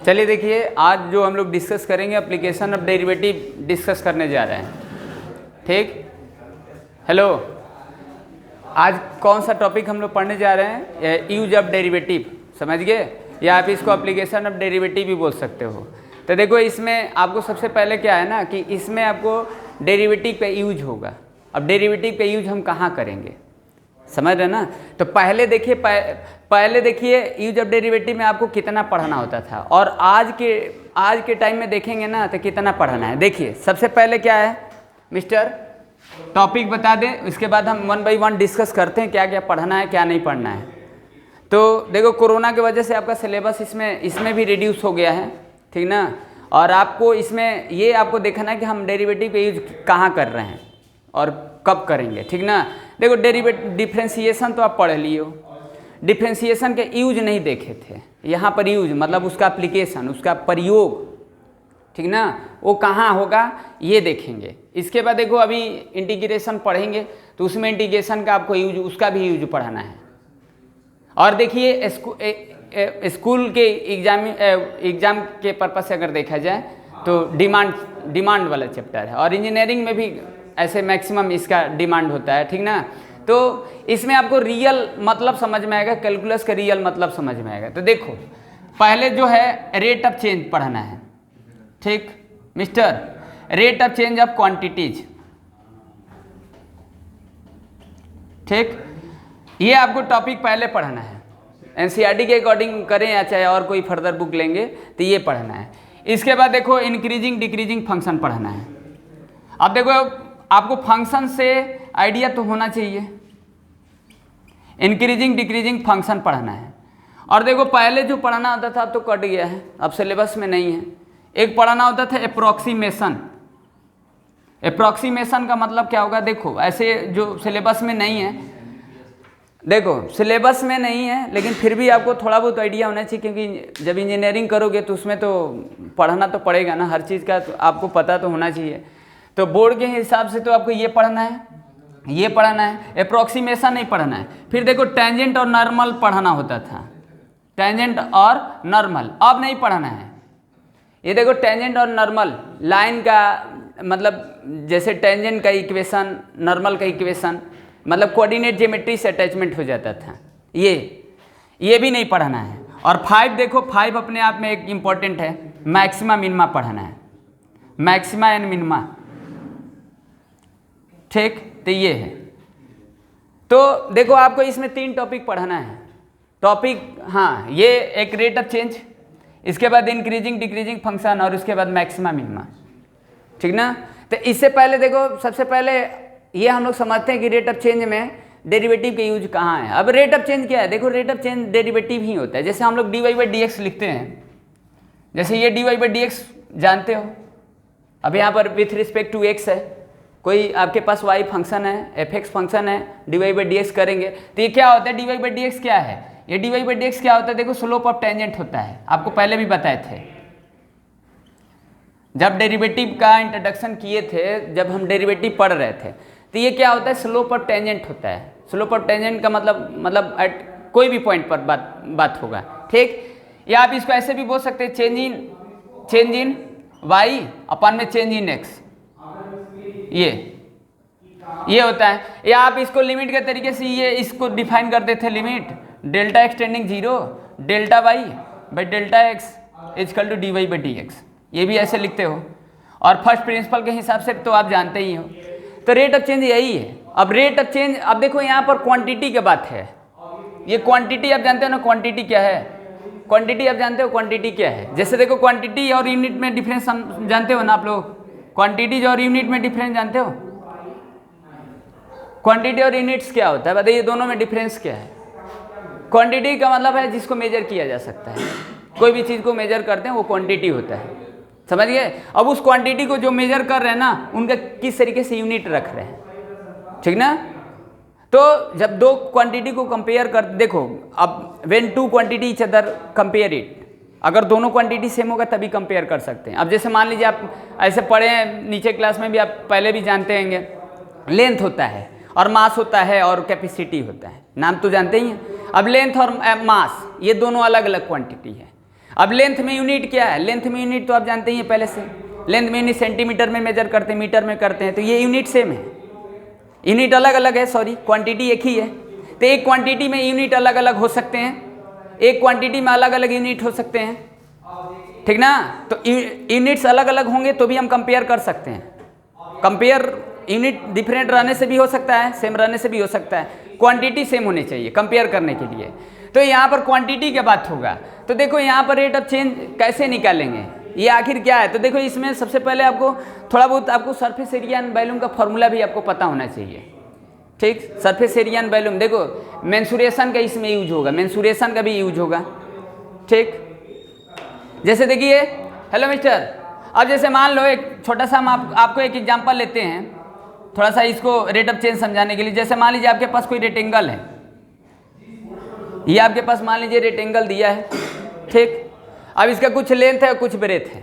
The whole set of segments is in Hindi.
चलिए देखिए, आज जो हम लोग डिस्कस करेंगे एप्लीकेशन ऑफ डेरिवेटिव डिस्कस करने जा रहे हैं। ठीक, हेलो, आज कौन सा टॉपिक हम लोग पढ़ने जा रहे हैं? यूज ऑफ डेरिवेटिव, समझ गए? या आप इसको एप्लीकेशन ऑफ डेरिवेटिव भी बोल सकते हो। तो देखो, इसमें आपको सबसे पहले क्या है ना कि इसमें आपको डेरिवेटिव का यूज होगा। अब डेरिवेटिव का यूज हम कहाँ करेंगे, समझ रहे ना? तो पहले देखिए यूज ऑफ डेरिवेटिव में आपको कितना पढ़ना होता था, और आज के टाइम में देखेंगे ना तो कितना पढ़ना है। देखिए, सबसे पहले क्या है मिस्टर, टॉपिक बता दें, उसके बाद हम वन बाई वन डिस्कस करते हैं क्या क्या पढ़ना है क्या नहीं पढ़ना है। तो देखो, कोरोना की वजह से आपका सिलेबस इसमें भी रिड्यूस हो गया है, ठीक ना? और आपको इसमें ये आपको देखना है कि हम डेरिवेटिव का यूज कहाँ कर रहे हैं और कब करेंगे, ठीक ना? देखो, डिफ्रेंसिएशन तो आप पढ़ लिए हो, डिफ्रेंसिएशन के यूज नहीं देखे थे। यहाँ पर यूज मतलब उसका एप्लीकेशन, उसका प्रयोग, ठीक ना, वो कहाँ होगा ये देखेंगे। इसके बाद देखो, अभी इंटीग्रेशन पढ़ेंगे तो उसमें इंटीग्रेशन का आपको यूज, उसका भी यूज पढ़ाना है। और देखिए, स्कूल के एग्जाम के पर्पज से अगर देखा जाए तो डिमांड वाला चैप्टर है, और इंजीनियरिंग में भी ऐसे मैक्सिमम इसका डिमांड होता है, ठीक ना? तो इसमें आपको रियल मतलब समझ में आएगा, कैलकुलस का रियल मतलब समझ में आएगा। तो देखो, पहले जो है रेट ऑफ चेंज पढ़ना है, ठीक mister, rate of change of quantities, ठीक, ये आपको टॉपिक पहले पढ़ना है। एनसीईआरटी के अकॉर्डिंग करें या चाहे और कोई फर्दर बुक लेंगे तो ये पढ़ना है। इसके बाद देखो, इंक्रीजिंग डिक्रीजिंग फंक्शन पढ़ना है। अब देखो, आपको फंक्शन से आइडिया तो होना चाहिए, इंक्रीजिंग डिक्रीजिंग फंक्शन पढ़ना है। और देखो, पहले जो पढ़ना होता था अब तो कट गया है, अब सिलेबस में नहीं है। एक पढ़ना होता था अप्रोक्सीमेशन। अप्रोक्सीमेशन का मतलब क्या होगा? देखो, ऐसे जो सिलेबस में नहीं है, देखो सिलेबस में नहीं है लेकिन फिर भी आपको थोड़ा बहुत आइडिया होना चाहिए, क्योंकि जब इंजीनियरिंग करोगे तो उसमें तो पढ़ना तो पड़ेगा ना, हर चीज़ का तो आपको पता तो होना चाहिए। तो बोर्ड के हिसाब से तो आपको ये पढ़ना है, ये पढ़ना है, अप्रोक्सीमेशन नहीं पढ़ना है। फिर देखो, टेंजेंट और नॉर्मल पढ़ना होता था, टेंजेंट और नॉर्मल अब नहीं पढ़ना है। ये देखो, टेंजेंट और नॉर्मल लाइन का मतलब, जैसे टेंजेंट का इक्वेशन, नॉर्मल का इक्वेशन, मतलब कोऑर्डिनेट ज्योमेट्री से अटैचमेंट हो जाता था, ये भी नहीं पढ़ना है। और 5 देखो, 5 अपने आप में एक इम्पॉर्टेंट है, मैक्सिमा मिनिमा पढ़ना है, मैक्सिमा एंड मिनिमा, ठीक। तो ये है। तो देखो, आपको इसमें 3 टॉपिक पढ़ना है। टॉपिक, हाँ, ये एक रेट ऑफ चेंज, इसके बाद इंक्रीजिंग डिक्रीजिंग फंक्शन, और उसके बाद मैक्सिमा मिनिमा, ठीक ना? तो इससे पहले देखो, सबसे पहले ये हम लोग समझते हैं कि रेट ऑफ चेंज में डेरिवेटिव के यूज कहाँ है। अब रेट ऑफ चेंज क्या है? देखो, रेट ऑफ चेंज डेरिवेटिव ही होता है। जैसे हम लोग dy बाई dx लिखते हैं, जैसे ये dy बाई dx जानते हो। अब यहाँ पर विथ रिस्पेक्ट टू x है, कोई आपके पास y फंक्शन है, fx फंक्शन है, dy बाई dx करेंगे तो ये क्या होता है? dy बाई dx क्या है? ये dy बाई dx क्या होता है? देखो, स्लोप ऑफ टेंजेंट होता है, आपको पहले भी बताए थे जब डेरिवेटिव का इंट्रोडक्शन किए थे, जब हम डेरिवेटिव पढ़ रहे थे। तो ये क्या होता है? स्लोप ऑफ टेंजेंट होता है। स्लोप ऑफ टेंजेंट का मतलब एट कोई भी पॉइंट पर बात होगा, ठीक। या आप इसको ऐसे भी बोल सकते हैं, चेंज इन y अपन में चेंज इन x, ये होता है। या आप इसको लिमिट के तरीके से ये इसको डिफाइन करते थे, limit delta x tending 0 delta y by delta x equal to dy बाई dx, ये भी ऐसे लिखते हो। और फर्स्ट प्रिंसिपल के हिसाब से तो आप जानते ही हो। तो रेट ऑफ चेंज यही है। अब रेट ऑफ चेंज, अब देखो यहाँ पर क्वांटिटी की बात है। ये क्वांटिटी आप जानते हो ना, क्वांटिटी क्या है? क्वांटिटी आप जानते हो क्वांटिटी क्या है? जैसे देखो, क्वांटिटी और यूनिट में डिफरेंस जानते हो ना आप लोग? क्वांटिटीज और यूनिट में डिफरेंस जानते हो? क्वांटिटी और यूनिट्स क्या होता है बताइए, दोनों में डिफरेंस क्या है? क्वांटिटी का मतलब है जिसको मेजर किया जा सकता है, कोई भी चीज़ को मेजर करते हैं वो क्वांटिटी होता है, समझ गए? अब उस क्वांटिटी को जो मेजर कर रहे हैं ना, उनका किस तरीके से यूनिट रख रहे हैं, ठीक ना? तो जब 2 क्वांटिटी को कंपेयर कर, देखो, अब when 2 quantity each other compare it, अगर दोनों क्वांटिटी सेम होगा तभी कंपेयर कर सकते हैं। अब जैसे मान लीजिए आप ऐसे पढ़े हैं, नीचे क्लास में भी आप पहले भी जानते होंगे, लेंथ होता है और मास होता है और कैपेसिटी होता है, नाम तो जानते ही हैं। अब लेंथ और मास ये दोनों अलग अलग क्वांटिटी है। अब लेंथ में यूनिट क्या है, लेंथ में यूनिट तो आप जानते ही हैं पहले से, लेंथ में यूनिट सेंटीमीटर में मेजर करते हैं, मीटर में करते हैं, तो ये यूनिट सेम है, यूनिट अलग अलग है, सॉरी क्वांटिटी एक ही है। तो एक क्वांटिटी में यूनिट अलग अलग हो सकते हैं, एक क्वांटिटी में अलग अलग यूनिट हो सकते हैं, ठीक ना। तो यूनिट्स अलग अलग होंगे तो भी हम कंपेयर कर सकते हैं, कंपेयर यूनिट डिफरेंट रहने से भी हो सकता है, सेम रहने से भी हो सकता है, क्वांटिटी सेम होनी चाहिए कंपेयर करने के लिए। तो यहाँ पर क्वांटिटी की बात होगा, तो देखो यहाँ पर रेट ऑफ चेंज कैसे निकालेंगे, ये आखिर क्या है। तो देखो इसमें सबसे पहले आपको थोड़ा बहुत आपको सरफेस एरिया एंड वॉल्यूम का फॉर्मूला भी आपको पता होना चाहिए, ठीक। सरफेस एरिया एंड वॉल्यूम, देखो मेंसुरेशन का इसमें यूज होगा, मेंसुरेशन का भी यूज होगा, ठीक। जैसे देखिए, हेलो मिस्टर, अब जैसे मान लो एक छोटा सा हम आपको एक एग्जांपल लेते हैं थोड़ा सा इसको रेट ऑफ चेंज समझाने के लिए। जैसे मान लीजिए आपके पास कोई रेक्टेंगल है, ये आपके पास मान लीजिए रेक्टेंगल दिया है, ठीक। अब इसका कुछ लेंथ है कुछ ब्रेथ है,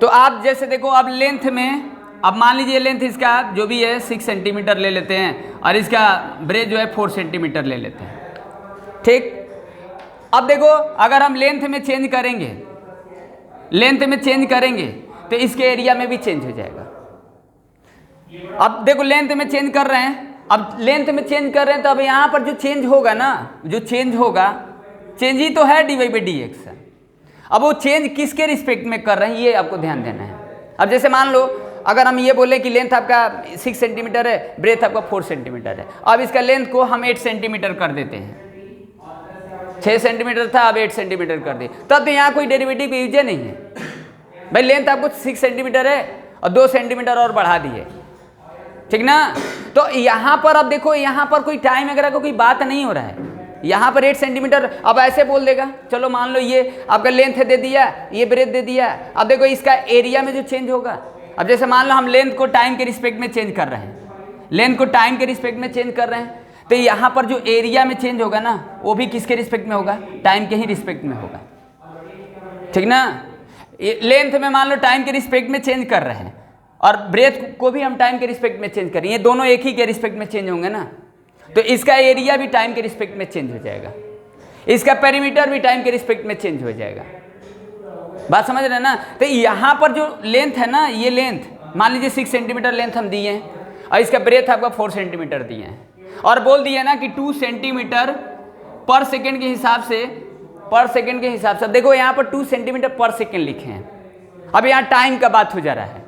तो आप जैसे देखो अब लेंथ में, अब मान लीजिए लेंथ इसका जो भी है 6 सेंटीमीटर ले लेते हैं और इसका ब्रेथ जो है 4 सेंटीमीटर ले लेते हैं, ठीक। अब देखो अगर हम लेंथ में चेंज करेंगे, लेंथ में चेंज करेंगे तो इसके एरिया में भी चेंज हो जाएगा। अब देखो लेंथ में चेंज कर रहे हैं, अब लेंथ में चेंज कर रहे हैं तो अब यहाँ पर जो चेंज होगा ना, जो चेंज होगा, चेंज ही तो है dy बाई dx। अब वो चेंज किसके रिस्पेक्ट में कर रहे हैं ये आपको ध्यान देना है। अब जैसे मान लो अगर हम ये बोले कि लेंथ आपका 6 सेंटीमीटर है, ब्रेथ आपका 4 सेंटीमीटर है, अब इसका लेंथ को हम 8 सेंटीमीटर कर देते हैं, 6 सेंटीमीटर था अब 8 सेंटीमीटर कर दिए, तब तो यहाँ कोई डेरिवेटिव का यूज नहीं है भाई। लेंथ आपको 6 सेंटीमीटर है और 2 सेंटीमीटर और बढ़ा दिए, ठीक ना। तो यहाँ पर अब देखो यहाँ पर कोई टाइम वगैरह का कोई बात नहीं हो रहा है, यहाँ पर 8 सेंटीमीटर अब ऐसे बोल देगा, चलो मान लो ये आपका लेंथ दे दिया, ये ब्रेथ दे दिया। अब देखो इसका एरिया में जो चेंज होगा, अब जैसे मान लो हम लेंथ को टाइम के रिस्पेक्ट में चेंज कर रहे हैं, लेंथ को टाइम के रिस्पेक्ट में चेंज कर रहे हैं, तो यहाँ पर जो एरिया में चेंज होगा ना वो भी किसके रिस्पेक्ट में होगा, टाइम के ही रिस्पेक्ट में होगा, ठीक ना। लेंथ में मान लो टाइम के रिस्पेक्ट में चेंज कर रहे हैं और ब्रेथ को भी हम टाइम के रिस्पेक्ट में चेंज करें, ये दोनों एक ही के रिस्पेक्ट में चेंज होंगे ना, तो इसका एरिया भी टाइम के रिस्पेक्ट में चेंज हो जाएगा, इसका पेरीमीटर भी टाइम के रिस्पेक्ट में चेंज हो जाएगा। बात समझ रहे हैं ना। तो यहाँ पर जो लेंथ है ना, ये लेंथ मान लीजिए 6 सेंटीमीटर लेंथ हम दिए हैं और इसका ब्रेथ आपका 4 सेंटीमीटर दिए हैं और बोल दिया ना कि 2 सेंटीमीटर पर सेकेंड के हिसाब से, पर सेकेंड के हिसाब से, देखो यहाँ पर 2 सेंटीमीटर पर सेकेंड लिखे हैं। अब यहाँ टाइम का बात हो जा रहा है,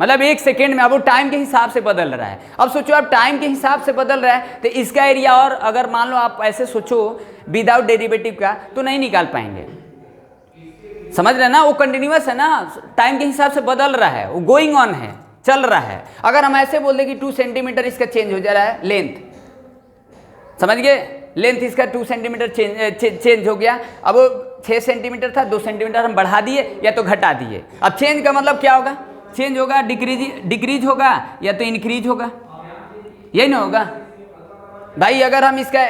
मतलब 1 सेकेंड में अब वो टाइम के हिसाब से बदल रहा है। अब सोचो अब टाइम के हिसाब से बदल रहा है तो इसका एरिया, और अगर मान लो आप ऐसे सोचो विदाउट डेरिवेटिव का तो नहीं निकाल पाएंगे, समझ रहे हैं ना। वो कंटिन्यूअस है ना, टाइम के हिसाब से बदल रहा है, वो गोइंग ऑन है, चल रहा है। अगर हम ऐसे बोल दें कि 2 सेंटीमीटर इसका चेंज हो जा रहा है लेंथ, समझ गए, लेंथ इसका 2 सेंटीमीटर चेंज हो गया। अब वो 6 सेंटीमीटर था, 2 सेंटीमीटर हम बढ़ा दिए या तो घटा दिए। अब चेंज का मतलब क्या होगा, चेंज होगा डिक्रीज होगा या तो इंक्रीज होगा, यही ना होगा भाई। अगर हम इसका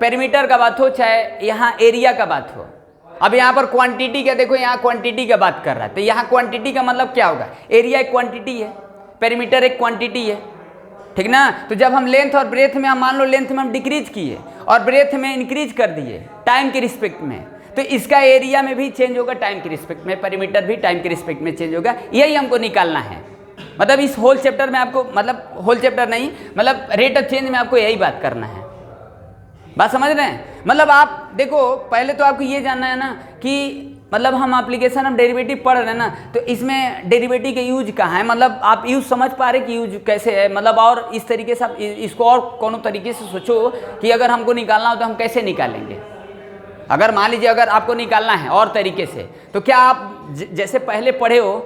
पेरीमीटर का बात हो चाहे यहाँ एरिया का बात हो, अब यहाँ पर क्वांटिटी का देखो, यहाँ क्वांटिटी का बात कर रहा है तो यहाँ क्वांटिटी का मतलब क्या होगा, एरिया एक क्वांटिटी है, पेरीमीटर एक क्वांटिटी है, ठीक ना। तो जब हम लेंथ और ब्रेथ में, हम मान लो लेंथ में हम डिक्रीज किए और ब्रेथ में इंक्रीज कर दिए टाइम के रिस्पेक्ट में, तो इसका एरिया में भी चेंज होगा टाइम के रिस्पेक्ट में, पेरीमीटर भी टाइम के रिस्पेक्ट में चेंज होगा। यही हमको निकालना है, मतलब इस होल चैप्टर में आपको, मतलब होल चैप्टर नहीं, मतलब रेट ऑफ चेंज में आपको यही बात करना है। बात समझ रहे हैं। मतलब आप देखो पहले तो आपको ये जानना है ना कि मतलब हम एप्लीकेशन ऑफ डेरिवेटिव पढ़ रहे हैं ना, तो इसमें डेरिवेटिव के यूज कहाँ है, मतलब आप यूज समझ पा रहे कि यूज कैसे है, मतलब और इस तरीके से आप इसको और कोनो तरीके से सोचो कि अगर हमको निकालना हो तो हम कैसे निकालेंगे। अगर मान लीजिए अगर आपको निकालना है और तरीके से, तो क्या आप जैसे पहले पढ़े हो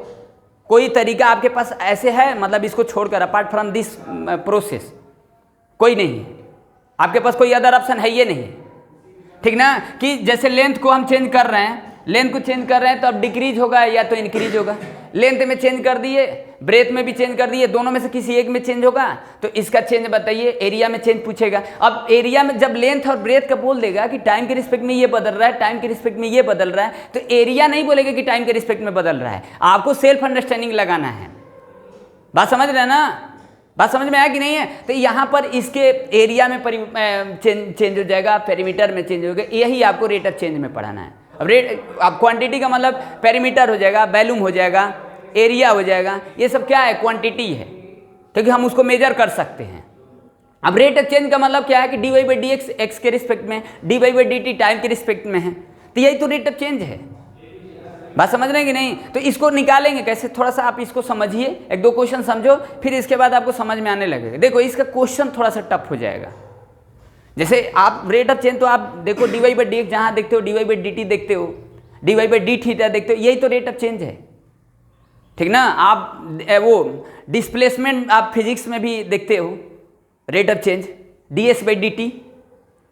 कोई तरीका आपके पास ऐसे है, मतलब इसको छोड़कर अपार्ट फ्रॉम दिस प्रोसेस कोई नहीं है आपके पास, कोई अदर ऑप्शन है ये नहीं, ठीक ना। कि जैसे लेंथ को हम चेंज कर रहे हैं, लेंथ को चेंज कर रहे हैं तो अब डिक्रीज होगा या तो इंक्रीज होगा। लेंथ में चेंज कर दिए, ब्रेथ में भी चेंज कर दिए, दोनों में से किसी एक में चेंज होगा, तो इसका चेंज बताइए। एरिया में चेंज पूछेगा। अब एरिया में जब लेंथ और ब्रेथ का बोल देगा कि टाइम के रिस्पेक्ट में ये बदल रहा है, टाइम के रिस्पेक्ट में ये बदल रहा है, तो एरिया नहीं बोलेगा कि टाइम के रिस्पेक्ट में बदल रहा है। आपको सेल्फ अंडरस्टैंडिंग लगाना है। बात समझ रहे हैं ना, बात समझ में आया कि नहीं है। तो यहाँ पर इसके एरिया में चेंज हो जाएगा, पेरीमीटर में चेंज होगा, यही आपको रेट ऑफ चेंज में पढ़ाना है। अब रेट, अब क्वांटिटी का मतलब पेरीमीटर हो जाएगा, वॉल्यूम हो जाएगा, एरिया हो जाएगा, ये सब क्या है? क्वांटिटी है, क्योंकि हम उसको मेजर कर सकते हैं। अब रेट ऑफ चेंज का मतलब क्या है कि d y by d x x के रिस्पेक्ट में, d y by d t time के रिस्पेक्ट में है, तो यही तो रेट ऑफ चेंज है। बात समझ रहे हैं कि नहीं? तो इसको निकालेंगे कैसे, थोड़ा सा आप इसको समझिए, एक दो क्वेश्चन समझो, फिर इसके बाद आपको समझ में आने लगेगा। देखो इसका क्वेश्चन थोड़ा सा टफ हो जाएगा। जैसे आप रेट ऑफ चेंज तो आप देखो d y by d x जहाँ देखते हो, d y by d t देखते हो, d y by d theta देखते हो, यही तो रेट ऑफ चेंज है, ठीक ना? आप वो डिस्प्लेसमेंट आप फिजिक्स में भी देखते हो, rate of change D S by d T,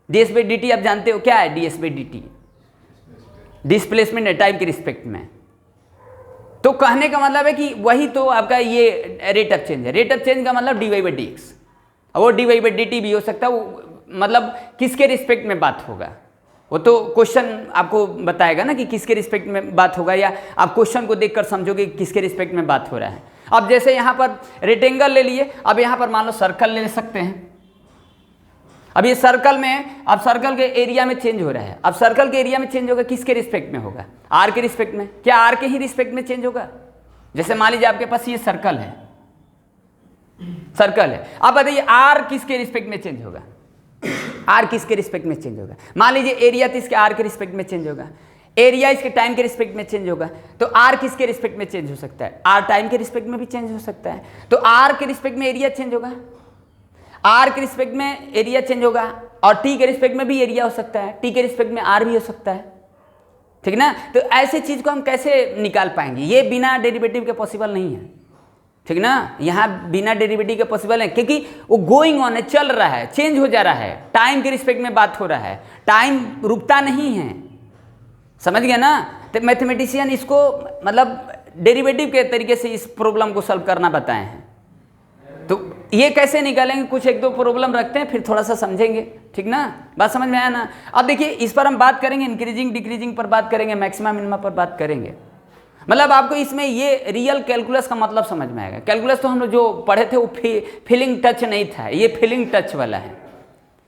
D S by d T आप जानते हो क्या है? D S by d T displacement है टाइम के रिस्पेक्ट में। तो कहने का मतलब है कि वही तो आपका ये रेट ऑफ चेंज है। रेट ऑफ चेंज का मतलब d y by d x, वो d y by d t भी हो सकता है, वो मतलब किसके रिस्पेक्ट में बात होगा, वो तो क्वेश्चन आपको बताएगा ना कि किसके रिस्पेक्ट में बात होगा, या आप क्वेश्चन को देखकर समझोगे किसके रिस्पेक्ट में बात हो रहा है। अब जैसे यहाँ पर रेक्टेंगल ले लिए, अब यहाँ पर मान लो सर्कल ले सकते हैं। अब ये सर्कल में, अब सर्कल के एरिया में चेंज हो रहा है, अब सर्कल के एरिया में चेंज होगा किसके रिस्पेक्ट में होगा? आर के रिस्पेक्ट में। क्या आर के ही रिस्पेक्ट में चेंज होगा? जैसे मान लीजिए आपके पास ये सर्कल है, सर्कल है, अब बताइए आर किसके रिस्पेक्ट में चेंज होगा? आर किसके रिस्पेक्ट में चेंज होगा? मान लीजिए एरिया तो इसके आर के रिस्पेक्ट में चेंज होगा, एरिया इसके टाइम के रिस्पेक्ट में चेंज होगा, तो आर किसके रिस्पेक्ट में चेंज हो सकता है? आर टाइम के रिस्पेक्ट में भी चेंज हो सकता है, तो आर के रिस्पेक्ट में एरिया चेंज होगा, आर के रिस्पेक्ट में एरिया चेंज होगा, और टी के रिस्पेक्ट में भी एरिया हो सकता है, टी के रिस्पेक्ट में आर भी हो सकता है, ठीक ना? तो ऐसे चीज को हम कैसे निकाल पाएंगे? ये बिना डेरिवेटिव के पॉसिबल नहीं है, ठीक ना? यहाँ बिना डेरिवेटिव के पॉसिबल है, क्योंकि वो गोइंग ऑन है, चल रहा है, चेंज हो जा रहा है, टाइम के रिस्पेक्ट में बात हो रहा है, टाइम रुकता नहीं है, समझ गया ना? तो मैथमेटिशियन इसको मतलब डेरिवेटिव के तरीके से इस प्रॉब्लम को सॉल्व करना बताए हैं। तो ये कैसे निकालेंगे, कुछ एक दो प्रॉब्लम रखते हैं, फिर थोड़ा सा समझेंगे, ठीक ना? बात समझ में आया ना? अब देखिए इस पर हम बात करेंगे, इंक्रीजिंग डिक्रीजिंग पर बात करेंगे, मैक्सिमम मिनिमम पर बात करेंगे। मतलब आपको इसमें ये रियल कैलकुलस का मतलब समझ में आएगा। कैलकुलस तो हम लोग जो पढ़े थे वो फीलिंग टच नहीं था, ये फीलिंग टच वाला है।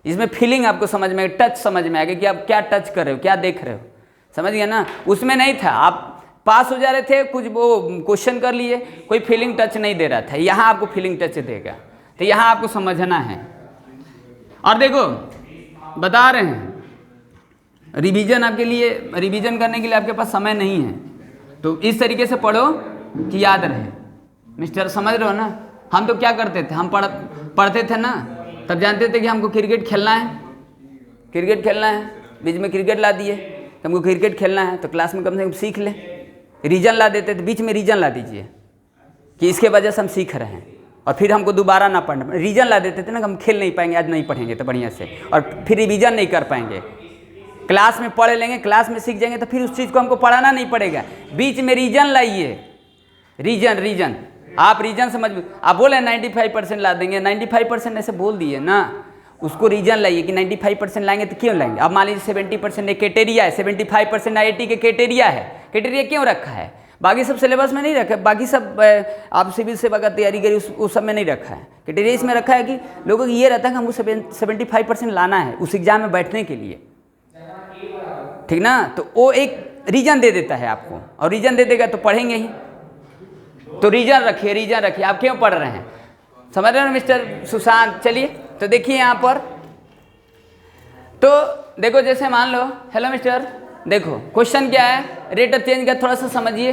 इसमें फीलिंग आपको समझ में, टच समझ में आएगा कि आप क्या टच कर रहे हो, क्या देख रहे हो, समझ गया ना? उसमें नहीं था, आप पास हो जा रहे थे, कुछ वो क्वेश्चन कर लिए, कोई फीलिंग टच नहीं दे रहा था, यहाँ आपको फीलिंग टच देगा, तो यहाँ आपको समझना है। और देखो बता रहे हैं, रिवीजन आपके लिए, रिवीजन करने के लिए आपके पास समय नहीं है, तो इस तरीके से पढ़ो कि याद रहे। मिस्टर समझ रहे हो ना? हम तो क्या करते थे, हम पढ़ते थे ना, तब जानते थे कि हमको क्रिकेट खेलना है, क्रिकेट खेलना है, बीच में क्रिकेट ला दिए, तो हमको क्रिकेट खेलना है, तो क्लास में कम से कम सीख लें। रीजन ला देते थे, बीच में रीजन ला दीजिए कि इसके वजह से हम सीख रहे हैं, और फिर हमको दोबारा ना पढ़ना, रीजन ला देते थे ना, हम खेल नहीं पाएंगे, आज नहीं पढ़ेंगे तो बढ़िया से, और फिर रिवीजन नहीं कर पाएंगे। क्लास में पढ़ लेंगे, क्लास में सीख जाएंगे, तो फिर उस चीज़ को हमको पढ़ाना नहीं पड़ेगा। बीच में रीजन लाइए, रीजन आप रीजन समझ, आप बोले 95% ला देंगे, 95% ऐसे बोल दिए ना, उसको रीजन लाइए कि 95% लाएंगे तो क्यों लाएंगे? अब मान लीजिए 70% क्राइटेरिया है, 75% IIT के क्राइटेरिया है, क्राइटेरिया क्यों रखा है? बाकी सब सिलेबस में नहीं रखा है, बाकी सब आप सिविल सेवा का तैयारी करिए उस सब में नहीं रखा है। क्राइटेरिया इसमें रखा है कि लोगों को ये रहता है कि हमको 75% लाना है उस एग्जाम में बैठने के लिए, ठीक ना? तो वो एक रीजन दे देता है आपको, और रीजन दे देगा तो पढ़ेंगे ही। तो रीजन रखिए, रीजन रखिए, आप क्यों पढ़ रहे हैं, समझ रहे हो मिस्टर सुशांत? चलिए तो देखिए यहाँ पर, तो देखो जैसे मान लो, हेलो मिस्टर, देखो क्वेश्चन क्या है, रेट ऑफ चेंज का थोड़ा सा समझिए।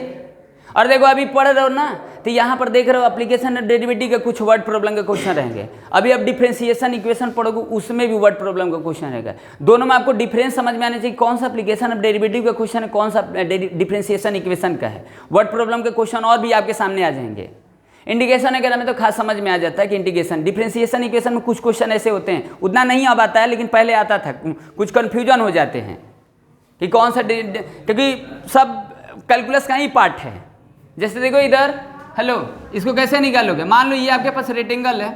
और देखो अभी पढ़ रहे हो ना, तो यहाँ पर देख रहे हो एप्लीकेशन और डेरिवेटिव के कुछ वर्ड प्रॉब्लम के क्वेश्चन रहेंगे। अभी आप डिफरेंशिएशन इक्वेशन पढ़ोगे, उसमें भी वर्ड प्रॉब्लम का क्वेश्चन रहेगा। दोनों में आपको डिफरेंस समझ में आना चाहिए, कौन सा एप्लीकेशन ऑफ डेरिवेटिव का क्वेश्चन है, कौन सा डिफरेंशिएशन इक्वेशन का है। वर्ड प्रॉब्लम के क्वेश्चन और भी आपके सामने आ जाएंगे। इंटीग्रेशन वगैरह में तो खास समझ में आ जाता है कि इंटीग्रेशन, डिफरेंशिएशन इक्वेशन में कुछ क्वेश्चन ऐसे होते हैं, उतना नहीं अब आता है, लेकिन पहले आता था, कुछ कन्फ्यूजन हो जाते हैं कि कौन सा, क्योंकि सब कैलकुलस का ही पार्ट है। जैसे देखो इधर, हेलो, इसको कैसे निकालोगे? मान लो ये आपके पास रेक्टेंगल है,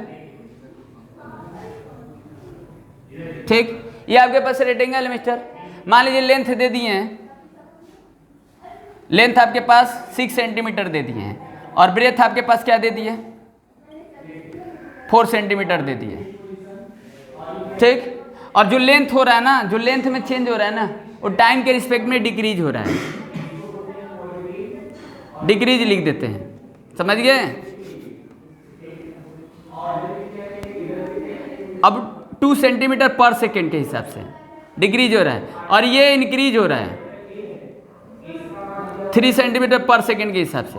ठीक, ये आपके पास रेक्टेंगल है मिस्टर, मान लीजिए लेंथ दे दिए हैं, लेंथ आपके पास 6 सेंटीमीटर दे दिए हैं, और ब्रेथ आपके पास क्या दे दिए, 4 सेंटीमीटर दे दिए, ठीक। और जो लेंथ हो रहा है ना, जो लेंथ में चेंज हो रहा है ना, वो टाइम के रिस्पेक्ट में डिक्रीज हो रहा है, डिक्रीज लिख देते हैं, समझ गए। अब 2 सेंटीमीटर पर सेकेंड के हिसाब से डिक्रीज हो रहा है, और ये इंक्रीज हो रहा है 3 सेंटीमीटर पर सेकेंड के हिसाब से।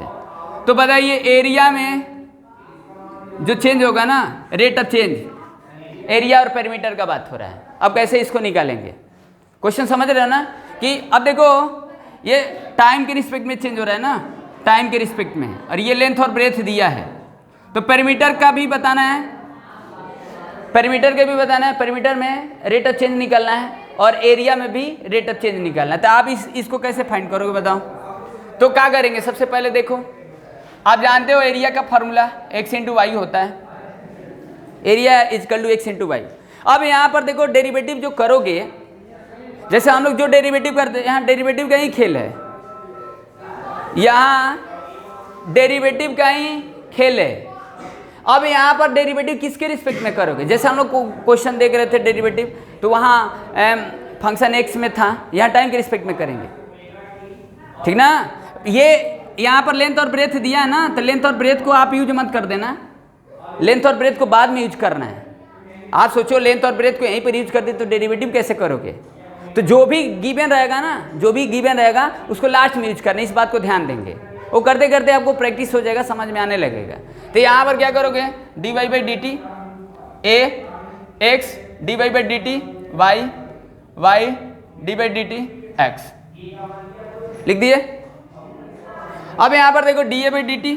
तो बताइए एरिया में जो चेंज होगा ना, रेट ऑफ चेंज, एरिया और पेरीमीटर का बात हो रहा है। अब कैसे इसको निकालेंगे, क्वेश्चन समझ रहे हो ना, कि अब देखो ये टाइम के रिस्पेक्ट में चेंज हो रहा है ना, टाइम के रिस्पेक्ट में, और ये लेंथ और ब्रेथ दिया है, तो पेरीमीटर का भी बताना है, पेरीमीटर का भी बताना है, पेरीमीटर में रेट ऑफ चेंज निकालना है, और एरिया में भी रेट ऑफ चेंज निकालना है। तो आप इसको कैसे फाइंड करोगे बताओ। तो क्या करेंगे, सबसे पहले देखो, आप जानते हो एरिया का फॉर्मूला x इंटू वाई होता है, area equal to x into y. अब यहाँ पर देखो डेरिवेटिव जो करोगे, जैसे हम लोग जो डेरिवेटिव करते हैं, यहाँ डेरिवेटिव का ही खेल है, यहाँ डेरिवेटिव का ही खेल है। अब यहाँ पर डेरिवेटिव किसके रिस्पेक्ट में करोगे, जैसे हम लोग क्वेश्चन देख रहे थे डेरिवेटिव, तो वहाँ फंक्शन x में था, यहाँ टाइम के रिस्पेक्ट में करेंगे, ठीक ना। ये यहाँ पर लेंथ और ब्रेथ दिया है ना, तो लेंथ और ब्रेथ को आप यूज मत कर देना, लेंथ और ब्रेथ को बाद में यूज करना है। आप सोचो लेंथ और ब्रेथ को यहीं पर यूज कर दे तो डेरिवेटिव कैसे करोगे। तो जो भी गिवन रहेगा ना, जो भी गिवन रहेगा उसको लास्ट में यूज करना, इस बात को ध्यान देंगे, वो करते करते आपको प्रैक्टिस हो जाएगा, समझ में आने लगेगा। तो यहाँ पर क्या करोगे, d y by d t a x, d y by d t y, y d by d t x लिख दिए। अब यहाँ पर देखो d a by d t